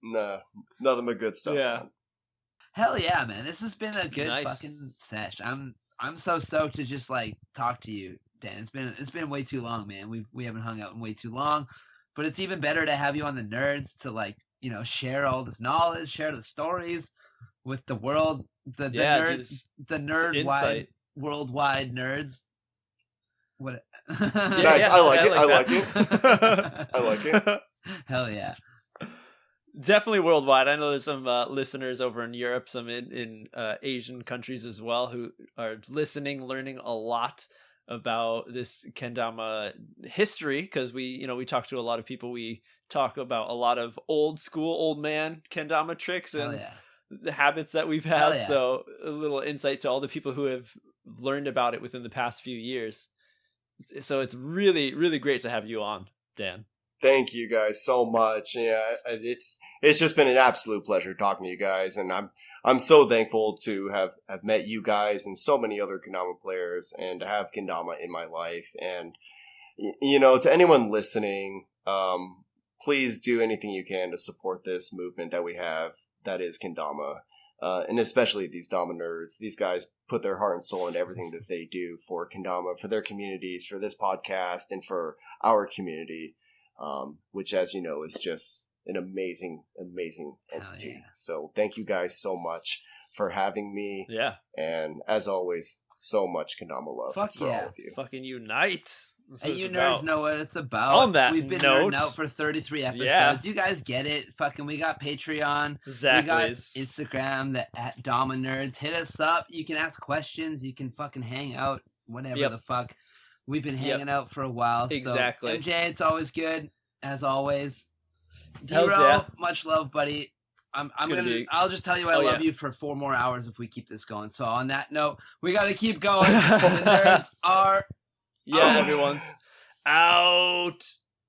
Nah, nothing but good stuff. Yeah. Man. Hell yeah, man. This has been a good fucking sesh. I'm so stoked to just like talk to you, Dan. It's been way too long, man. We haven't hung out in way too long. But it's even better to have you on the Nerds to like, share all this knowledge, share the stories with the world, the nerds, the nerd-wide, worldwide nerds. What? Nice. I like it. Hell yeah. Definitely worldwide. I know there's some listeners over in Europe, some in Asian countries as well, who are listening, learning a lot about this Kendama history, because we talk to a lot of people. We talk about a lot of old school, old man Kendama tricks and the habits that we've had. Yeah. So a little insight to all the people who have learned about it within the past few years. So it's really, really great to have you on, Dan. Thank you guys so much. Yeah, it's just been an absolute pleasure talking to you guys, and I'm so thankful to have met you guys and so many other Kendama players, and to have Kendama in my life. And to anyone listening, please do anything you can to support this movement that we have, that is Kendama, and especially these Dama nerds. These guys put their heart and soul into everything that they do for Kendama, for their communities, for this podcast, and for our community. Which, as you know, is just an amazing, amazing entity. Yeah. So thank you guys so much for having me. Yeah. And as always, so much Kendama love for all of you. Fucking unite. And you nerds know what it's about. On that We've been note, nerding out for 33 episodes. Yeah. You guys get it. Fucking, we got Patreon. Exactly. We got Instagram, at Damanerds. Hit us up. You can ask questions. You can fucking hang out. Whatever the fuck. We've been hanging out for a while. Exactly. So, MJ, it's always good, as always. D-Row, much love, buddy. I'll just tell you I love you for 4 more hours if we keep this going. So on that note, we got to keep going. The nerds are everyone's out.